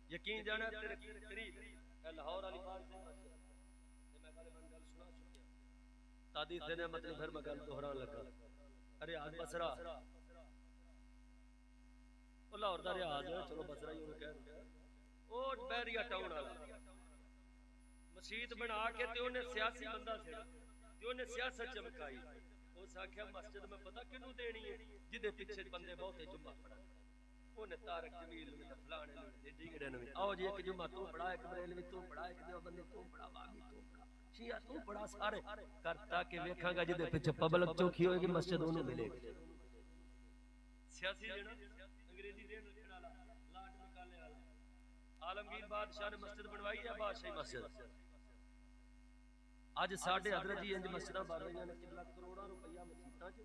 یقین جانا تیرے قریب اے لاہور والی بات تے میں غالباً گل سنا چکیا, تادی تے نعمت نے پھر میں گل دہران لگا. ارے آج بصرہ او لاہور دا ریاض ہے, چلو بصرہ ہی انہوں کہہ دیا, او بیریا ٹاؤن والا مسجد بنا کے تے انہیں سیاسی بندہ سے تے انہیں سیاست چمکائی. اس آکھیا مسجد میں پتہ کینوں دینی ہے, جدے پیچھے بندے بہت جمعہ پڑھا, انہیں طارق جمیل میں فلانے نے ڈیگڑے نے, آؤ جی ایک جمعہ تو پڑھا, ایک بریلوی تو پڑھا, ایک دیوبندی تو پڑھا, باغی تو پڑھا, شیعہ تو پڑھا, سارے کرتا کہ ویکھاں گا جدے پیچھے پبلک چوکھی ہوئے گی مسجد انہوں ملے گی. سیاسی جڑا انگریزی دین رکھنے والا لاٹ نکالنے والا عالمگیر بادشاہ نے مسجد بنوائی ہے, بادشاہی مسجد. آج ساڑھے حضرت جی انج مسجدہ بار رہی ہیں, کبلا کروڑا روپیہ مسجدہ چھے,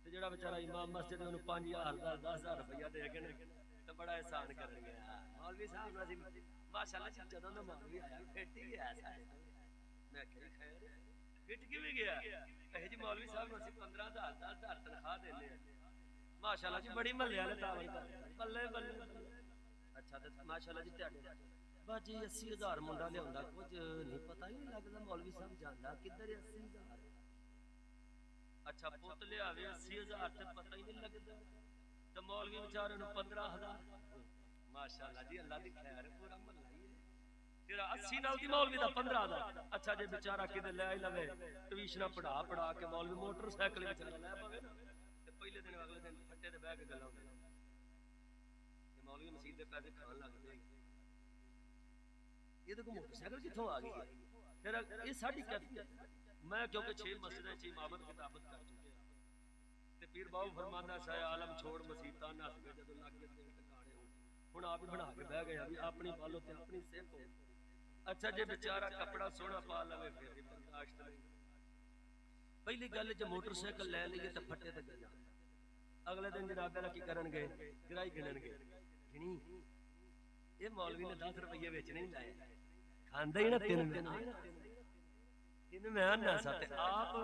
تے جڑا بیچارہ امام مسجد میں 5,000 10,000 روپیہ دے گئے تو بڑا احسان کر گیا. مولوی صاحب ناظم ماشاءاللہ جی جدوں دا مولوی آیا پھٹ ہی گیا ایسا ہے. میں کہ خیر پھٹ کیوں گیا, اے جی مولوی صاحب اسی 15,000 10,000 تنخواہ دینے ہیں, ماشاءاللہ جی بڑی محلے والے تعاون کر بلے بلے. اچھا تے ماشاءاللہ جی تہاڈے باجی 80,000 منڈا لیا کچھ نہیں پتا ہی نہیں لگتا, مولوی صاحب جانا کدھر 80,000. اچھا پوت لیا 80,000 تے پتہ ہی نہیں لگتا, تو مولوی بیچارے نوں 15,000. ماشاءاللہ جی اللہ دی خیر پورا محلہ ہی ہے تیرا 80 نال دی مولوی دا 15,000. اچھا جے بیچارہ کدے لے لوے ٹیوشن پڑھا کے مولوی موٹر سائیکل وچ لے پاوے نا, تے پہلے دن اگلے دن پھٹے تے بیٹھ کے گلاں ہوندے کہ مولوی مسجد دے پیسے کھان لگ پے. یہ دیکھو موٹر سائیکل کتوں آ گئی ہے, پھر یہ ساری کیفیت. میں کیونکہ 6 مسجدیں 6 امامت کتابت کر چکے ہیں, تے پیر باو فرمانا شاہ عالم چھوڑ مسیتاں نس گئے جدوں لگ گئے تے ٹکانے ہن آپ بنا کے بہ گئے ابھی اپنی بالو تے اپنی صحت ہو. اچھا جے بیچارہ کپڑا سونا پا لوے پھر بھی برداشت نہیں. پہلی گل جے موٹر سائیکل لے لئیے تے پھٹے تے گیا, اگلے دن جناب والا کی کرن گے, گرائی گنن گے, گنی یہ مولوی نے 10 روپیے بیچنے نہیں لائے, کھاندا ہی نا تین میں آنا سا تے آپ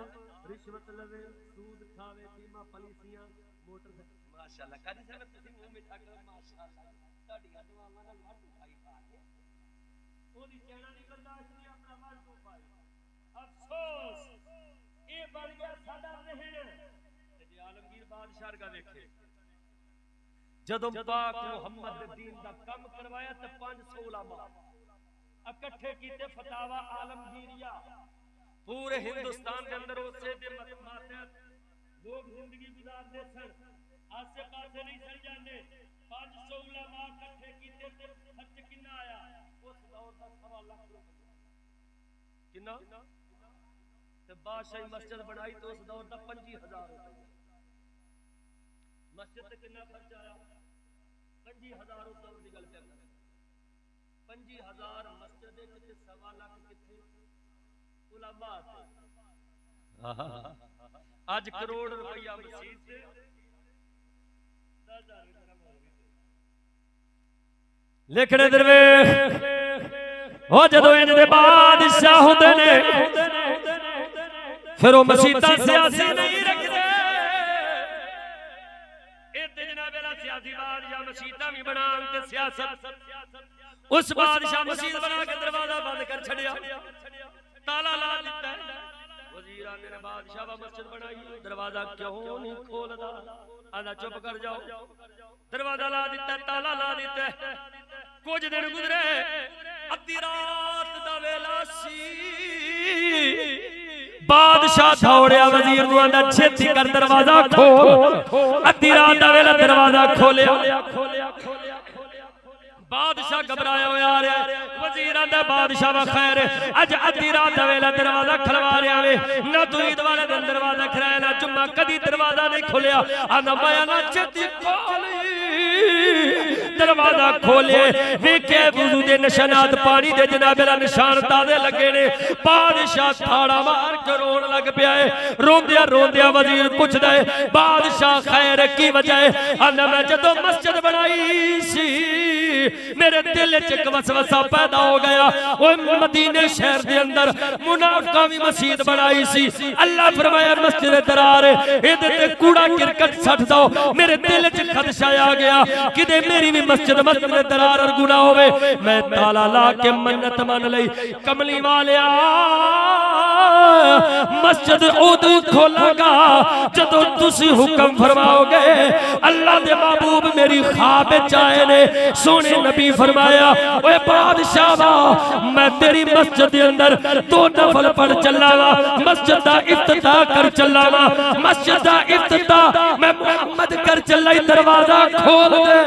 رشوت لوے سود کھاوے فیما پالیسیاں موٹر ماشاءاللہ قاری صاحب تسی منہ میٹھا کرو ماشاءاللہ تہاڈیاں دعاواں نال واٹو پائی پا کے اودی چینا نہیں برداشت نہیں اپنا واٹو پائی افسوس اے بن گیا ساڈا رہن تے جے عالمگیر بادشاہ کا ویکھے جدوں پاک محمد دین دا کم کروایا تے 500 علماء اکٹھے کیتے فتاوا عالمگیریا پورے ہندوستان کے اندر اسے دے ماتحت لوگ زندگی گزارتے سن آسے پاسے نہیں سن جانے 500 علماء اکٹھے کیتے تے خرچ کنا آیا اس دور دا 1.25 لاکھ روپے کنا تے بادشاہی مسجد بنائی تو اس دور دا 25,000 روپے مسجد تے کنا خرچ آیا 25,000 اس دور دی گل کر 25,000 مسجد تے 1.25 لاکھ کتھے علماء آج کروڑ روپیہ مسجد تے 10,000 لیکن درویش او جدوں انج دے بادشاہ ہوندے نے پھر او مسجداں سیاسی نہیں رکھدے اے تے جناب والا سیاسی بادشاہ مسجداں بھی بنان تے سیاست اس بادشاہ مسجد بنا کے دروازہ بند کر چھڑیا تالا لا دیتا ہے وزیران نے بادشاہ مسجد بنائی دروازہ کیوں نہیں کھولدا آنا چپ کر جاؤ دروازہ لا دیتا ہے تالا لا دیتا ہے کچھ دن گزرے ادھی رات دا ویلا سی بادشاہ دوڑیا وزیر نو آندا چھتی کر دروازہ کھول ادھی رات دا ویلا دروازہ کھولیا بادشاہ گھبرایا ہوا آ رہا ہے وزیر آندا بادشاہ وا خیر اج ادھی رات دا ویلا دروازہ کھلوا رہا وے نہ تو عید والے دن دروازہ کھلایا نہ جمعہ کدی دروازہ نہیں کھولیا آندا میں نہ چھتی کھولی دروازہ کھولے ویکھے وضو دے نشانات پانی دے جناب دا نشان تازے لگے نے بادشاہ تھاڑا مار کے رون لگ پیا ہے روندیا روندیا وزیر پوچھدا ہے بادشاہ خیر کی وجہ ہے آندا میں جدوں مسجد بنائی سی میرے دل وچ ایک وسوسہ پیدا ہو گیا او مدینے شہر دے اندر منافقاں وی مسجد بنائی سی اللہ فرمایا مسجد درار ایدے تے کوڑا کرکٹ سٹ دو میرے دل وچ خدشہ آ گیا کدے میری بھی مسجد درار اور گناہ ہوئے میں تالا لا کے منت من لئی کملی والیا مسجد ادو کھولا گا جدو تسی حکم فرماؤ گے اللہ دے محبوب میری خواب چاہے نے سونے نبی فرمایا اوے بادشاہ وا میں تیری مسجد دے اندر 2 نفل پڑھ چلا وا مسجد دا افتتاح کر چلا وا مسجد دا افتتاح میں محمد کر چلائی دروازہ کھول دے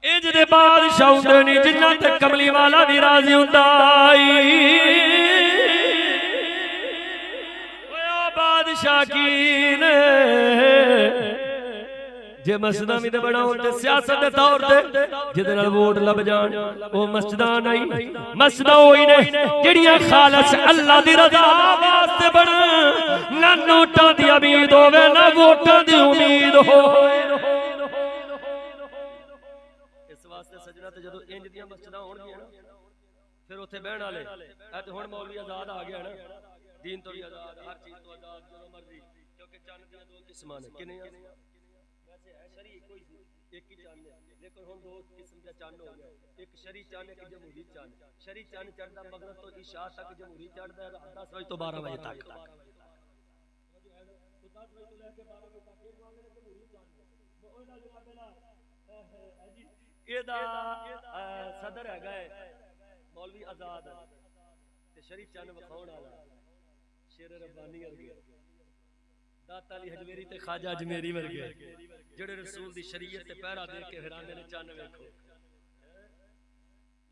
اج دے بادشاہ ہوندے نہیں جنہ تک کملی والا بھی راضی ہوندا اوے بادشاہ کی نے جے مسجداں وی تے بناون تے سیاست دے طور تے جدے نال ووٹ لب جان او مسجداں نہیں مسجداں ہوئی نے جڑیاں خالص اللہ دی رضا واسطے بنن نہ نوٹاں دی امید ہوے نہ ووٹاں دی امید ہوے سجنا تے جدوں انج دیاں مسجداں ہون گیاں نا پھر اوتھے بہن والے اے تے ہن مولوی آزاد آ گیا نا دین تو بھی آزاد ہر چیز تو آزاد جو مرضی کیونکہ چند دیاں 2 قسماں نے کنے ویسے ہے شرعی کوئی ایک ہی چاند ہے لیکن ہن 2 قسم دا چاند ہو گیا ایک شرعی چاند ایک جمہوری چاند شرعی چاند چڑھدا مغرب تو عشاء تک جمہوری چڑھدا ہے 10 بجے تو 12 بجے تک تو 10 بجے تو لے کے 12 بجے تک یہ معاملے جمہوری چاند وہ دا جناب جی صدر ہے گئے مولوی آزاد تے شریف چند وکھاؤن والا شیر ربانی ورگے داتا علی حجویری تے خواجہ اجمیری ورگے جڑے رسول دی شریعت تے پہرا دے کے پھر آندے نے چن ویکھو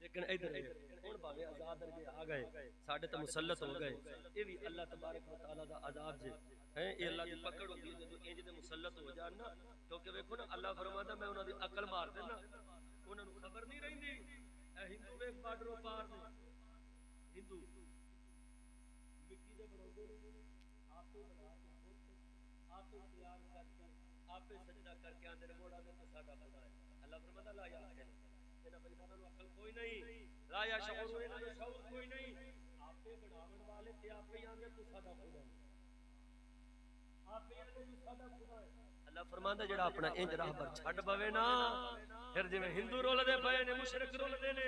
لیکن ادھر ہن بھاوے آزاد ورگے آ گئے ساڈے تے مسلط ہو گئے اے وی اللہ تبارک و تعالی دا عذاب جے ہیں اے اللہ دی پکڑ ہوندی ہے جدوں انج دے مسلط ہو جان نا کیونکہ ویکھو نا اللہ فرماتا میں انہاں دی عقل مار دینا انہاں نوں خبر نہیں رہندی ਬਾਰਡਰੋਂ ਪਾਰ ਨੇ ਹਿੰਦੂ ਮਿੱਟੀ ਦੇ ਬਣਾਉਂਦੇ ਆਪੇ ਬਣਾ ਕੇ ਆਪੇ ਤਿਆਰ ਕਰਕੇ ਆਪੇ ਸਜਦਾ ਕਰਕੇ ਆਂਦੇ ਨੇ ਮੋੜਾ ਦੇ ਤੇ ਸਾਡਾ ਖੁਦਾ ਹੈ ਅੱਲਾਹ ਫਰਮਾਂਦਾ ਲਾ ਯਾ ਇਹਨਾਂ ਬੇਈਮਾਨਾਂ ਨੂੰ ਅਕਲ ਕੋਈ ਨਹੀਂ ਲਾ ਯਾ ਸ਼ਊਰ ਇਹਨਾਂ ਨੂੰ ਸ਼ਊਰ ਕੋਈ ਨਹੀਂ ਆਪੇ ਬਣਾਉਣ ਵਾਲੇ ਤੇ ਆਪੇ ਹੀ ਆਂਦੇ ਤੂੰ ਸਾਡਾ ਖੁਦਾ ਹੈ ਆਪੇ ਆਂਦੇ ਤੂੰ ਸਾਡਾ ਖੁਦਾ ਹੈ ਅੱਲਾਹ ਫਰਮਾਂਦਾ ਜਿਹੜਾ ਆਪਣਾ ਇੰਜ ਰਾਹਬਰ ਛੱਡ ਪਵੇ ਨਾ ਫਿਰ ਜਿਵੇਂ ਹਿੰਦੂ ਰੋਲਦੇ ਪਏ ਨੇ ਮੁਸ਼ਰਿਕ ਰੋਲਦੇ ਨੇ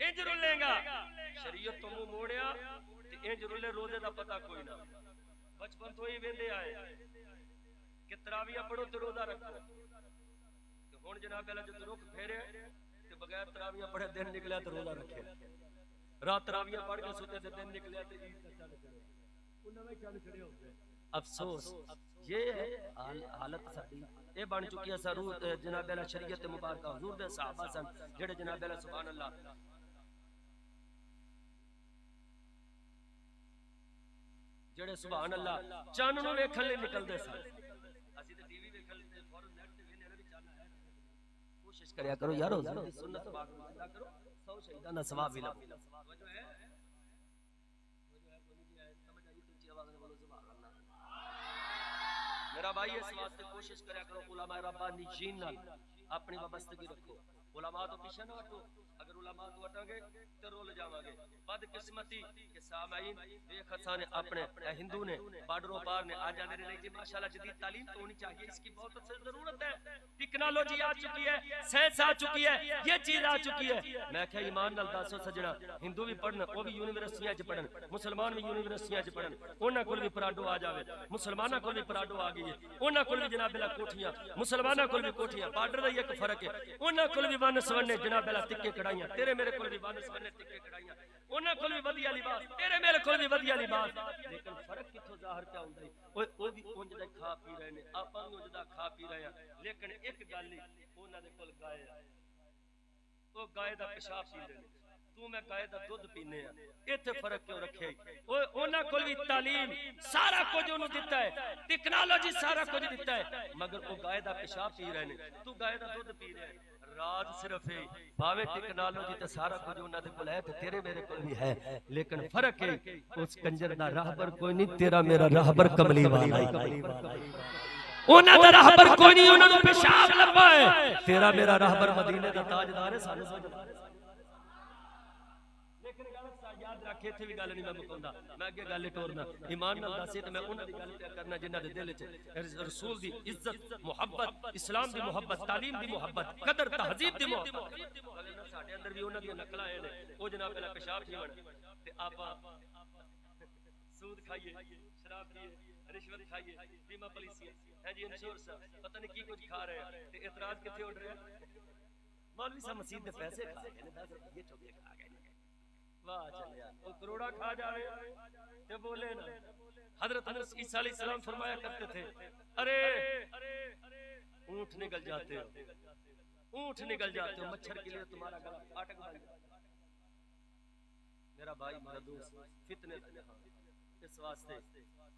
ਇੰਜ ਰੋਲੇਗਾ ਸ਼ਰੀਅਤ ਤੋਂ ਮੂੰਹ ਮੋੜਿਆ ਤੇ ਇੰਜ ਰੋਲੇ ਰੋਜ਼ੇ ਦਾ ਪਤਾ ਕੋਈ ਨਾ ਬਚਪਨ ਤੋਂ ਹੀ ਵੇਂਦੇ ਆਏ ਕਿ ਤਰਾਵੀਆਂ ਪੜੋ ਤੇ ਰੋਜ਼ਾ ਰੱਖੋ ਤੇ ਹੁਣ ਜਨਾਬ ਅੱਲਾ ਜਦੋਂ ਰੁਕ ਫੇਰੇ ਤੇ ਬਗੈਰ ਤਰਾਵੀਆਂ ਪੜੇ ਦਿਨ ਨਿਕਲਿਆ ਤੇ ਰੋਜ਼ਾ ਰੱਖਿਆ ਰਾਤ ਤਰਾਵੀਆਂ ਪੜ ਕੇ ਸੁੱਤੇ ਤੇ ਦਿਨ ਨਿਕਲਿਆ ਤੇ ਈਦ ਦਾ ਚੱਲ ਚੜਿਆ ਉਹਨਾਂ ਵਿੱਚ ਚੱਲ ਖੜੇ ਹੋ ਗਏ افسوس یہ حالت ساری یہ بن چکی ہے سرو جناب اللہ شریعت مبارکہ حضور دے صحابہ سن جڑے جناب اللہ سبحان اللہ جڑے سبحان اللہ چان نو ویکھن لئی نکلدے سن اسی تے ٹی وی ویکھن تے فورن نیٹ تے وینے بھی چان ہے کوشش کریا کرو یار حضور دی سنت پاک نو زندہ کرو 100 شہیداں دا ثواب بھی لو توجہ ہے میرا بھائی اس واسطے کوشش کریا کرو علماء ربانیین نال اپنی وابستگی رکھو علماء تو پیچھے نہ ہٹو اگر علماء تو ہٹیں گے تو رول جاواں گے بد قسمتی کہ سامعین دیکھ اساں اپنے ہندو نے بارڈروں پار نے آ جاندے نہیں جی ماشاءاللہ جدید تعلیم تو ہونی چاہیے اس کی بہت ضرورت ہے ٹیکنالوجی آ چکی ہے سائنس آ چکی ہے یہ چیز آ چکی ہے میں کہ ایمان نال دسو سجنا ہندو بھی پڑھن وہ بھی یونیورسٹیاں وچ پڑھن مسلمان بھی یونیورسٹیاں وچ پڑھن انہاں کول بھی پراڈو آ جاوے مسلماناں کول بھی پراڈو آ گئی ہے انہاں کول بھی جناب اللہ کوٹھیاں مسلماناں کول بھی کوٹھیاں بارڈر دا ایک فرق ہے انہاں کول بھی ون سونے جناب اللہ ٹکے کڑائیاں تیرے میرے کول بھی ون سونے ٹکے کڑائیاں انہاں کول بھی ودیا لباس تیرے میرے کول بھی ودیا لباس لیکن فرق کتھوں ظاہر کیا ہوندا ہے او بھی اونج دا کھا پی رہے نے آپاں بھی اونج دا کھا پی رہے ہیں لیکن ایک گل ہی انہاں دے کول گائے او گائے دا پیشاب پی رہے نے تو میں گائے دا دودھ پینے ہیں ایتھے فرق کیوں رکھے انہاں کول بھی تعلیم سارا کچھ انہوں دیتا ہے ٹیکنالوجی سارا کچھ دیتا ہے مگر وہ گائے دا پیشاب پی رہے ہیں تو گائے دا دودھ پی رہے ہیں راز صرف ہے باوے ٹیکنالوجی تے سارا کچھ انہاں دے کول ہے تے تیرے میرے کول بھی ہے لیکن فرق ہے اس کنجر دا راہبر کوئی نہیں تیرا میرا راہبر کملی والا ہے انہاں دا راہبر کوئی نہیں انہاں نوں پیشاب لبا ہے تیرا میرا راہبر مدینے دا تاجدار ہے سانو سمجھ یاد رکھے تھے بھی گل نہیں میں مکوندا میں اگے گل ٹورنا ایمان نال دسے تے میں انہاں دی گل تے کرنا جنہاں دے دل وچ رسول دی عزت محبت اسلام دی محبت تعلیم دی محبت قدر تہذیب دی محبت ساڈے اندر بھی انہاں دی نقلاں ہیں او جناب پہلا پیشاب پیون تے آپا سود کھائیے شراب پیے رشوت کھائیے بیمہ پالیسی ہے جی انشورنس پتہ نہیں کی کچھ کھا رہے ہیں تے اعتراض کتھے اٹھ رہے ہیں مولوی صاحب مسجد دے پیسے کھا گئے نے 10 روپے چوکے کھا گئے واہ چلیا وہ کروڑا کھا جاوے تے بولے نا حضرت عیسیٰ علیہ السلام فرمایا کرتے تھے ارے اونٹ نکل جاتے ہو اونٹ نکل جاتے ہو مچھر کے لیے تمہارا گلا پھاٹک بن جاتا میرا بھائی میرا دوست فتنے دا جہان اس واسطے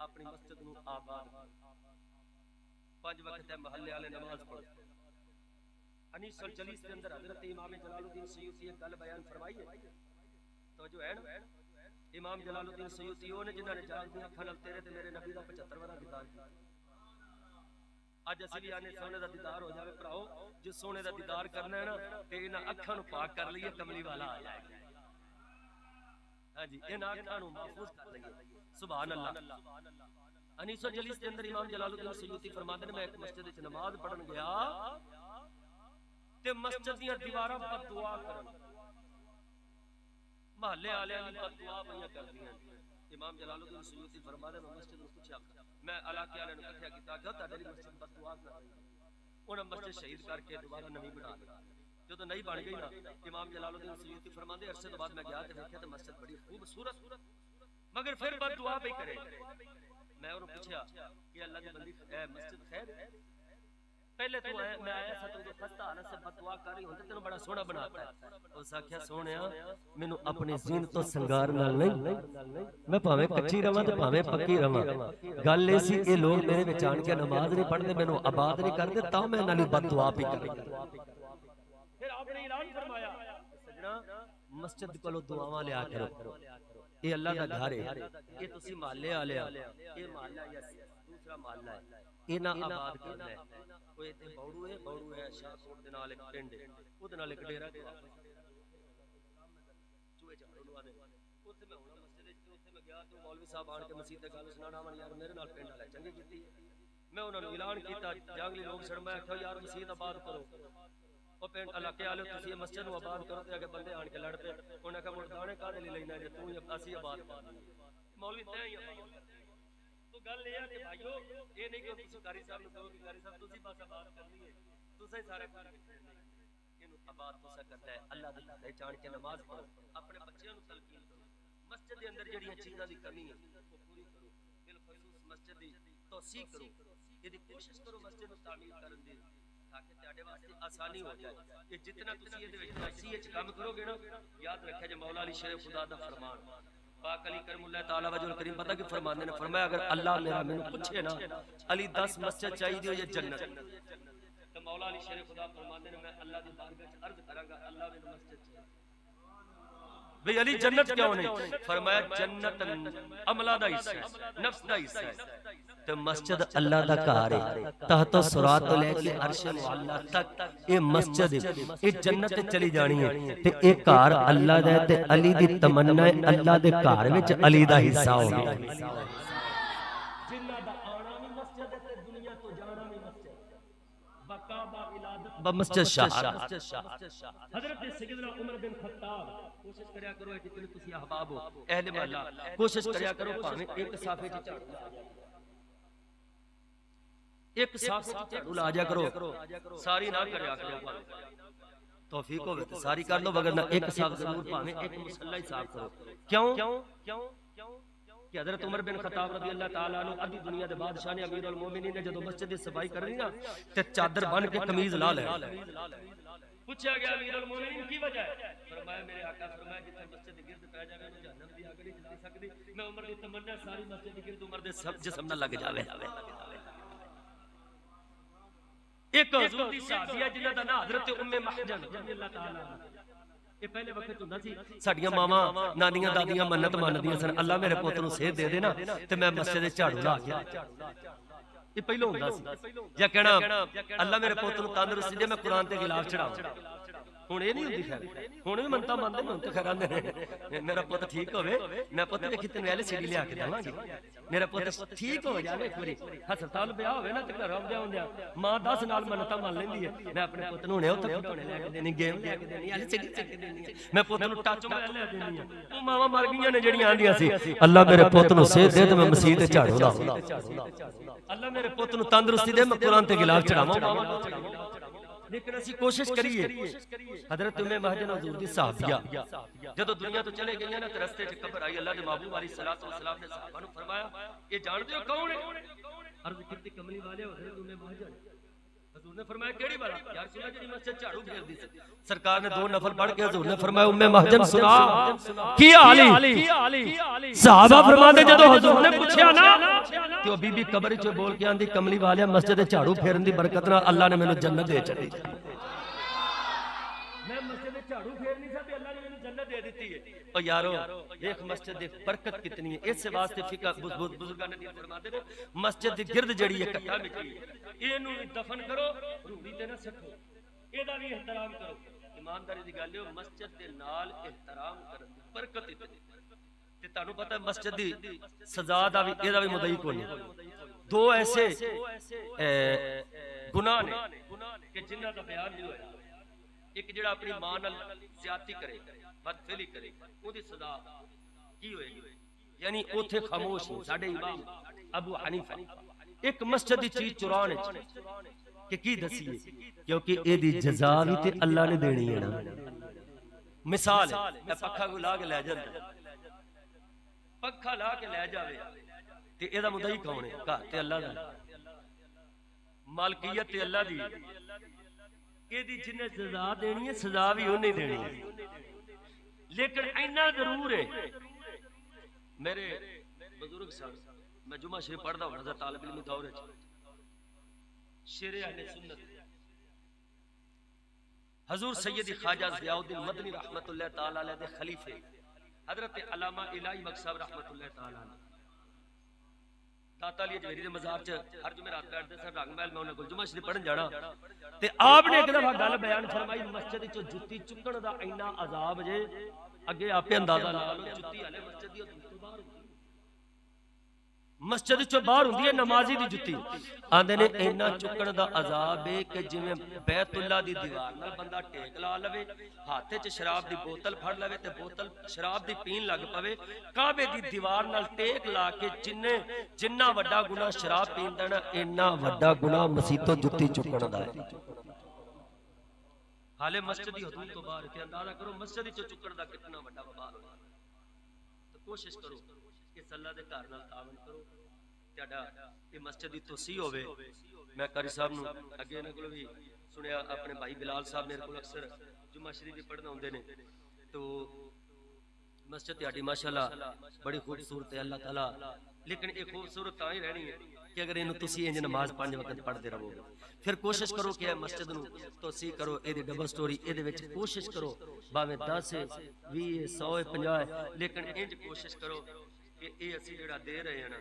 اپنی مسجد نو آباد 5 وقت ہے محلے والے نماز پڑھو انیس الجلیس کے اندر حضرت امام جلال الدین سیوطی ایک گل بیان فرمائی ہے توجہ ہے نا امام جلال الدین سیوطی وہ نے جنہاں نے جاگ دیا کھنل تیرے تے میرے نبی دا 75 واں دیدار کیتا اج اسی بھی آنے سونے دا دیدار ہو جاوے بھراؤ جس سونے دا دیدار کرنا ہے نا تے انہاں اکھاں نو پاک کر لئیے کملی والا آ جائے گا ہاں جی انہاں اکھاں نو محفوظ کر لئیے سبحان اللہ انیس الجلیس کے اندر امام جلال الدین سیوطی فرماتے ہیں میں ایک مسجد وچ نماز پڑھن گیا تے مسجد دیاں دیواراں بد دعا کرن محلے والے دی بد دعا پیا کردیاں امام جلال الدین سیوطی فرماتے ہیں مسجد نو پوچھیا میں علاقے والے نوں کہیا کیتا کہ تہاڈی مسجد بد دعا کر رہی ہے انہاں مسجد شہید کر کے دوبارہ نویں بنا لی جدوں نہیں بن گئی نا امام جلال الدین سیوطی فرماتے عرصے تو بعد میں گیا تے دیکھیا تے مسجد بڑی خوبصورت مگر پھر بد دعا پہ کرے میں انہوں پوچھیا کہ اللہ دی بندی مسجد خیر پہلے تو میں آیا سا تو خستہ حالت سے بد دعا کر رہی ہوں تینوں بڑا سونا بناتا ہے. اس آکھیا سونیا مینوں اپنی زین تو سنگار نال نہیں میں پاویں کچی رواں تے پاویں پکی رواں گل اے سی اے لوگ میرے وچ آن کے نماز نہیں پڑھدے مینوں آباد نہیں کردے تا میں انہاں دی بد دعا پی کر. پھر آپ نے اعلان فرمایا سجنا مسجد کولو دعاواں لیا کرو یہ اللہ دا گھر ہے یہ تسی محلے والے یہ محلہ یا دوسرا محلہ ہے یہ نہ آباد کرنا ہے. کوئی تے بوڑو ہے شاہ کوٹ دے نال ایک پنڈ ہے او دے نال ایک ڈیرا ہے چوہے جھاڑو لوا دے اوتھے میں ہونا مسجد وچ اوتھے میں گیا تو مولوی صاحب آن کے مسجد تے گل سنانا من یار میرے نال پنڈ والے چنگی کیتی میں انہاں نوں اعلان کیتا جانگلی لوگ سڑ میں کہ یار مسجد آباد کرو او پنڈ علاقے والے تسی مسجد نو آباد کرو تے اگے بندے آن کے لڑ پے انہاں کہ مردانے کا دے لینا جے تو اسی آباد کرنی مولوی تے ہی تو گل یہ ہے کہ بھائیو یہ نہیں کہ تسی قاری صاحب نوں کہو کہ قاری صاحب تسی بس آباد کرنی ہے تسی سارے کام اینو آباد تسا کرنا ہے. اللہ دے گھر جان کے نماز پڑھو اپنے بچیاں نوں تلقین کرو مسجد دے اندر جڑیاں چیزاں دی کمی ہے وہ پوری کرو بالخصوص مسجد دی توسیع کرو یہ دی کوشش کرو مسجد نوں تعمیر کرن دی تاکہ تہاڈے واسطے آسانی ہو جائے کہ جتنا تسی دے وچ توسیع وچ کام کرو گے نا یاد رکھیا جے مولا علی شیر خدا دا فرمان پاک علی کرم اللہ تعالی وجہ الکریم پتہ کہ فرماندے نے فرمایا اگر اللہ میرا مینوں پوچھے نا علی 10 مسجد چاہیے ہو یا جنت تو مولا علی شیر خدا فرماندے نے میں اللہ دی بارگاہ وچ عرض کراں گا اللہ مینوں مسجد چاہیے بھئی علی جنت کیوں نہیں فرمایا جنت عملہ دا حصہ ہے نفس دا حصہ ہے تو مسجد اللہ دا گھر ہے تحت صراط لے کے عرش معلا تک اے مسجد اے جنت چلی جانی ہے تے اے گھر اللہ دا تے علی دی تمنا ہے اللہ دے گھر وچ علی دا حصہ ہو گیا جنہ دا آنا بھی مسجد تے دنیا تو جانا بھی مسجد بقا با ولادت بمسجد شہر حضرت سیدنا عمر بن خطاب کوشش کریا کرو جتنے تسی احباب ہو اہل محلہ کوشش کریا کرو بھاویں ایک صافے وچ جھاڑو لا جاؤ ایک صاف جھاڑو لا جا کرو ساری نہ کریا کرو توفیق ہوے تے ساری کر لو وگرنہ ایک صاف ضرور بھاویں ایک مصلی صاف کرو کیوں کہ حضرت عمر بن خطاب رضی اللہ تعالی عنہ ادھی دنیا دے بادشاہ نے امیر المومنین نے جدوں مسجد دی صفائی کرنی نا تے چادر بن کے قمیض لا لے پوچھا گیا امیر المومنین کی وجہ ہے فرمایا میرے آقا فرمایا جتنے مسجد دے گرد پے جاوے نا جہنم دی اگ نہیں جل سکدی میں عمر دی تمنا ساری مسجد دے گرد عمر دے سب جسم نہ لگ جاوے ایک حضور دی صحابیہ جنہاں دا نام حضرت ام محجن رضی اللہ تعالی عنہ یہ پہلے وقت ہوندا سی ساڈیاں ماواں نانیاں دادیاں منت مندیاں سن اللہ میرے پوت نوں صحت دے دے نا تے میں مسجد وچ جھاڑو لا کے یہ پہلو ہوندا سی یا کہنا اللہ میرے پوت نوں تندرستی دے میں قرآن تے غلاف چڑھاواں ہن اے نہیں ہوندی خیر ہن وی منتا مندے ہن تے خیر آندے نے میرا پوت ٹھیک ہوے میں پوت ویکھی تے ویلے سیڑھی لیا کے داواں گی میرا پوت ٹھیک ہو جاوے ایک واری ہسپتال بیاہ ہوے نا تے گھر آندے ہوندے ماں 10 نال منتا مان لیندی ہے میں اپنے پوت نوں ہنے اوتھے کھڈونے لے کے دینی گیم لے کے دینی علی سیڑھی لے کے دینی میں پوت نوں ٹچ موبائل لے دینی او ماواں مر گئیاں نے جڑیاں آندیاں سی اللہ میرے پوت نوں صحت دے تے میں مسجد تے جھاڑو لاواں اللہ میرے پوت نوں تندرستی دے میں قرآن تے غلاف چڑھاواں لیکن اسی کوشش کریے حضرت ام محجن حضور دی صحابیہ جدوں دنیا تو چلے گئیاں نا تے رستے وچ قبر آئی اللہ دے محبوب علیہ الصلوۃ والسلام نے صحابہ نوں فرمایا یہ جانتے ہو کون ہے عرض کیتی کملی والے حضرت ام محجن حضور نے فرمایا کیڑی والا یا رسول اللہ جی مسجد جھاڑو پھیر دی سرکار نے 2 نفل پڑھ کے حضور نے فرمایا ام محجن سنا کی علی صحابہ فرماندے جدوں حضور نے پوچھیا نا کہ او بی بی قبر وچ بول کے آندی کملی والے مسجد جھاڑو پھیرن دی برکت نال اللہ نے مینوں جنت دے چھڈی میں مسجد جھاڑو پھیرنی سی تے اللہ نے مینوں جنت دے دتی ہے او یارو ایک مسجد دی برکت کتنی ہے اس واسطے فقہ بزرگاں نے فرماتے نے مسجد دی گرد جڑی ہے کٹا مٹی اینو دفن کرو روڑی تے نہ سٹو اے دا بھی احترام کرو ایمانداری دی گل ہے مسجد دے نال احترام کرن دی برکت اتنی تے تانوں پتہ ہے مسجد دی سزا دا بھی اے دا بھی مدعی کوئی نہیں 2 ایسے گناہ نے کہ جنہاں دا بیان نہیں ہویا ایک جڑا اپنی ماں نال زیادتی کرے بدفعلی کرے اودی سزا کی ہوئے گی یعنی اوتھے خاموش ہیں ساڈے امام ابو حنیفہ ایک مسجد دی چیز چرانے کہ کی دسیے کیونکہ اے دی جزا بھی تے اللہ نے دینی ہے نا مثال ہے اے پکھا کو لا کے لے جاندا پکھا لا کے لے جاوے تے اے دا مدعی کون ہے گھر تے اللہ دا مالکیت تے اللہ دی اے دی جنہیں سزا دینی ہے سزا بھی انہیں دینی ہے، لیکن اینا ضرور ہے میرے بزرگ صاحب میں جمعہ شریف پڑھدا ہوں حضرت طالب علمی دور ہے شیر اہل سنت حضور سیدی خواجہ ضیاء الدین مدنی رحمت اللہ تعالی علیہ دے خلیفے حضرت علامہ الہی بخش صاحب رحمت اللہ تعالی علیہ داتا علی جویری دے مزار چ ہر جمعرات بیٹھدے سن رنگ محل میں انہاں کول جمعہ شریف پڑھن جانا تے آپ نے ایک دفعہ گل بیان فرمائی مسجد وچ جُتی چکن دا اینا عذاب جے اگے آپے اندازہ لا لو جُتی ہلے مسجد دی تو باہر مسجد چوں باہر ہوندی ہے نمازی دی جُتی آندے نے اینا چکن دا عذاب ہے کہ جویں بیت اللہ دی دیوار نال بندہ ٹیک لا لوے ہاتھ وچ شراب دی بوتل پھڑ لوے تے بوتل شراب دی پین لگ پوے کعبے دی دیوار نال ٹیک لا کے جنہ وڈا گناہ شراب پین دا نا اینا وڈا گناہ مسیتوں جُتی چکن دا ہے حالے مسجد دی حدود تو باہر تے اندازہ کرو مسجد چوں چکن دا کتنا وڈا وبال ہونا تو کوشش کرو اس اللہ دے گھر نال تعاون کرو تہاڈا یہ مسجد دی توسیع ہوے میں قاری صاحب نو اگے انہاں کول بھی سنیا اپنے بھائی بلال صاحب میرے کول اکثر جمعہ شریف بھی پڑھنا ہوندے نے تو مسجد تہاڈی ماشاءاللہ بڑی خوبصورت ہے اللہ تعالی لیکن ایک خوبصورت تاں ہی رہنی ہے کہ اگر اینو تسی انج نماز 5 وقت پڑھدے رہو پھر کوشش کرو کہ مسجد نو توسیع کرو اے دی ڈبل سٹوری اے دے وچ کوشش کرو باویں 10 20 100 50 لیکن انج کوشش کرو کہ اے اسی جڑا دے رہے ہیں نا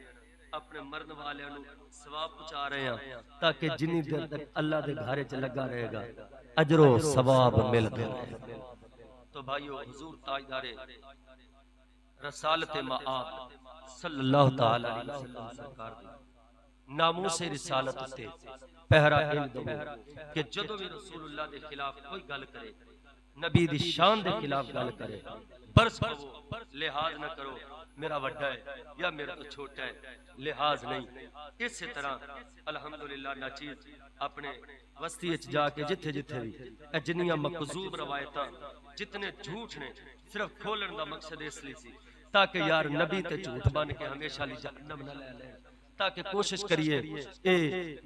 اپنے مرن والے نو ثواب پہنچا رہے ہیں تاکہ جنی دیر تک اللہ دے گھر وچ لگا رہے گا اجر و ثواب ملتے رہے تو بھائیو حضور تاجدار رسالت مآب صلی اللہ تعالی علیہ وسلم سرکار دی ناموس رسالت تے پہرا علم دو کہ جدو بھی رسول اللہ دے خلاف کوئی گل کرے نبی دی شان دے خلاف گل کرے برس پو لحاظ نہ کرو میرا وڈا ہے یا میرا تو چھوٹا ہے لحاظ نہیں اسی طرح الحمدللہ ناچیز اپنے وسطی اچ جا کے جتھے جتھے بھی جنیاں مکذوب روایتاں جتنے جھوٹ نے صرف کھولن دا مقصد اس لیے سی تاکہ یار نبی تے جھوٹ بن کے ہمیشہ لی جہنم نہ لے لے تاکہ کوشش کریے اے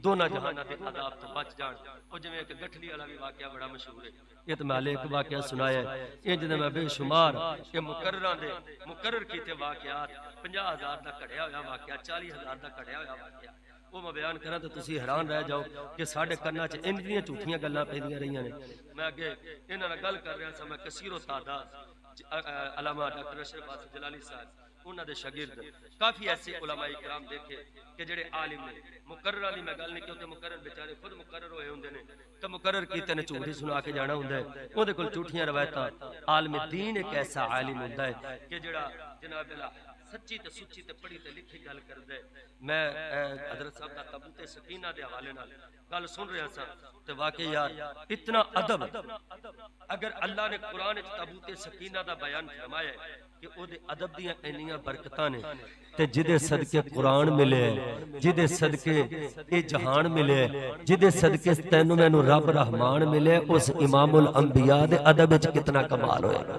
دونوں جہانہ دے عذاب تو بچ جان او جویں ایک گٹھلی والا بھی واقعہ بڑا مشہور ہے یہ تو میں ایک واقعہ سنایا ہے یہ جنے میں بے شمار کہ مقرر کیتے واقعات 50,000 دا کڑیا ہویا واقعہ 40,000 دا کڑیا ہویا واقعہ وہ میں بیان کرا تو تسی حیران رہ جاؤ کہ ساڈے کناں چ انج دیاں جھوٹیاں گلاں پیندیاں رہیاں نے میں اگے انہاں نال گل کر رہا سا میں کثیر و تعداد علامہ ڈاکٹر اشرف آصف جلالی صاحب انہاں دے شاگرد کافی ایسے علماء کرام دیکھے کہ جڑے عالم نے مقررہ دی میں گل نہیں کیونکہ مقرر بیچارے خود مقرر ہوئے ہوندے نے تو مقرر کیتے نے جھوٹی سنا کے جانا ہوندا ہے اودے کول جھوٹیاں روایتاں عالم دین ایک ایسا عالم ہوندا ہے کہ جڑا جناب اللہ سچی تے سچی تے پڑھی تے لکھی گل کردا ہے میں حضرت صاحب دا تابوت سکینہ دے حوالے نال گل سن رہا سا تے واقعی یار اتنا ادب اگر اللہ نے قرآن وچ تابوت سکینہ دا بیان فرمایا ہے کہ او دے ادب دیاں انیاں برکتاں نے تے جدے صدقے قرآن ملے جدے صدقے اے جہان ملے جدے صدقے تینوں مینوں رب رحمان ملے اس امام الانبیاء دے ادب وچ کتنا کمال ہوئے گا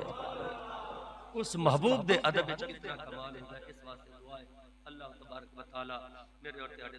اس محبوب دے ادب وچ کتنا کمال ہوگا اس واسطے دعا ہے اللہ تبارک و تعالی میرے اور تہاڈے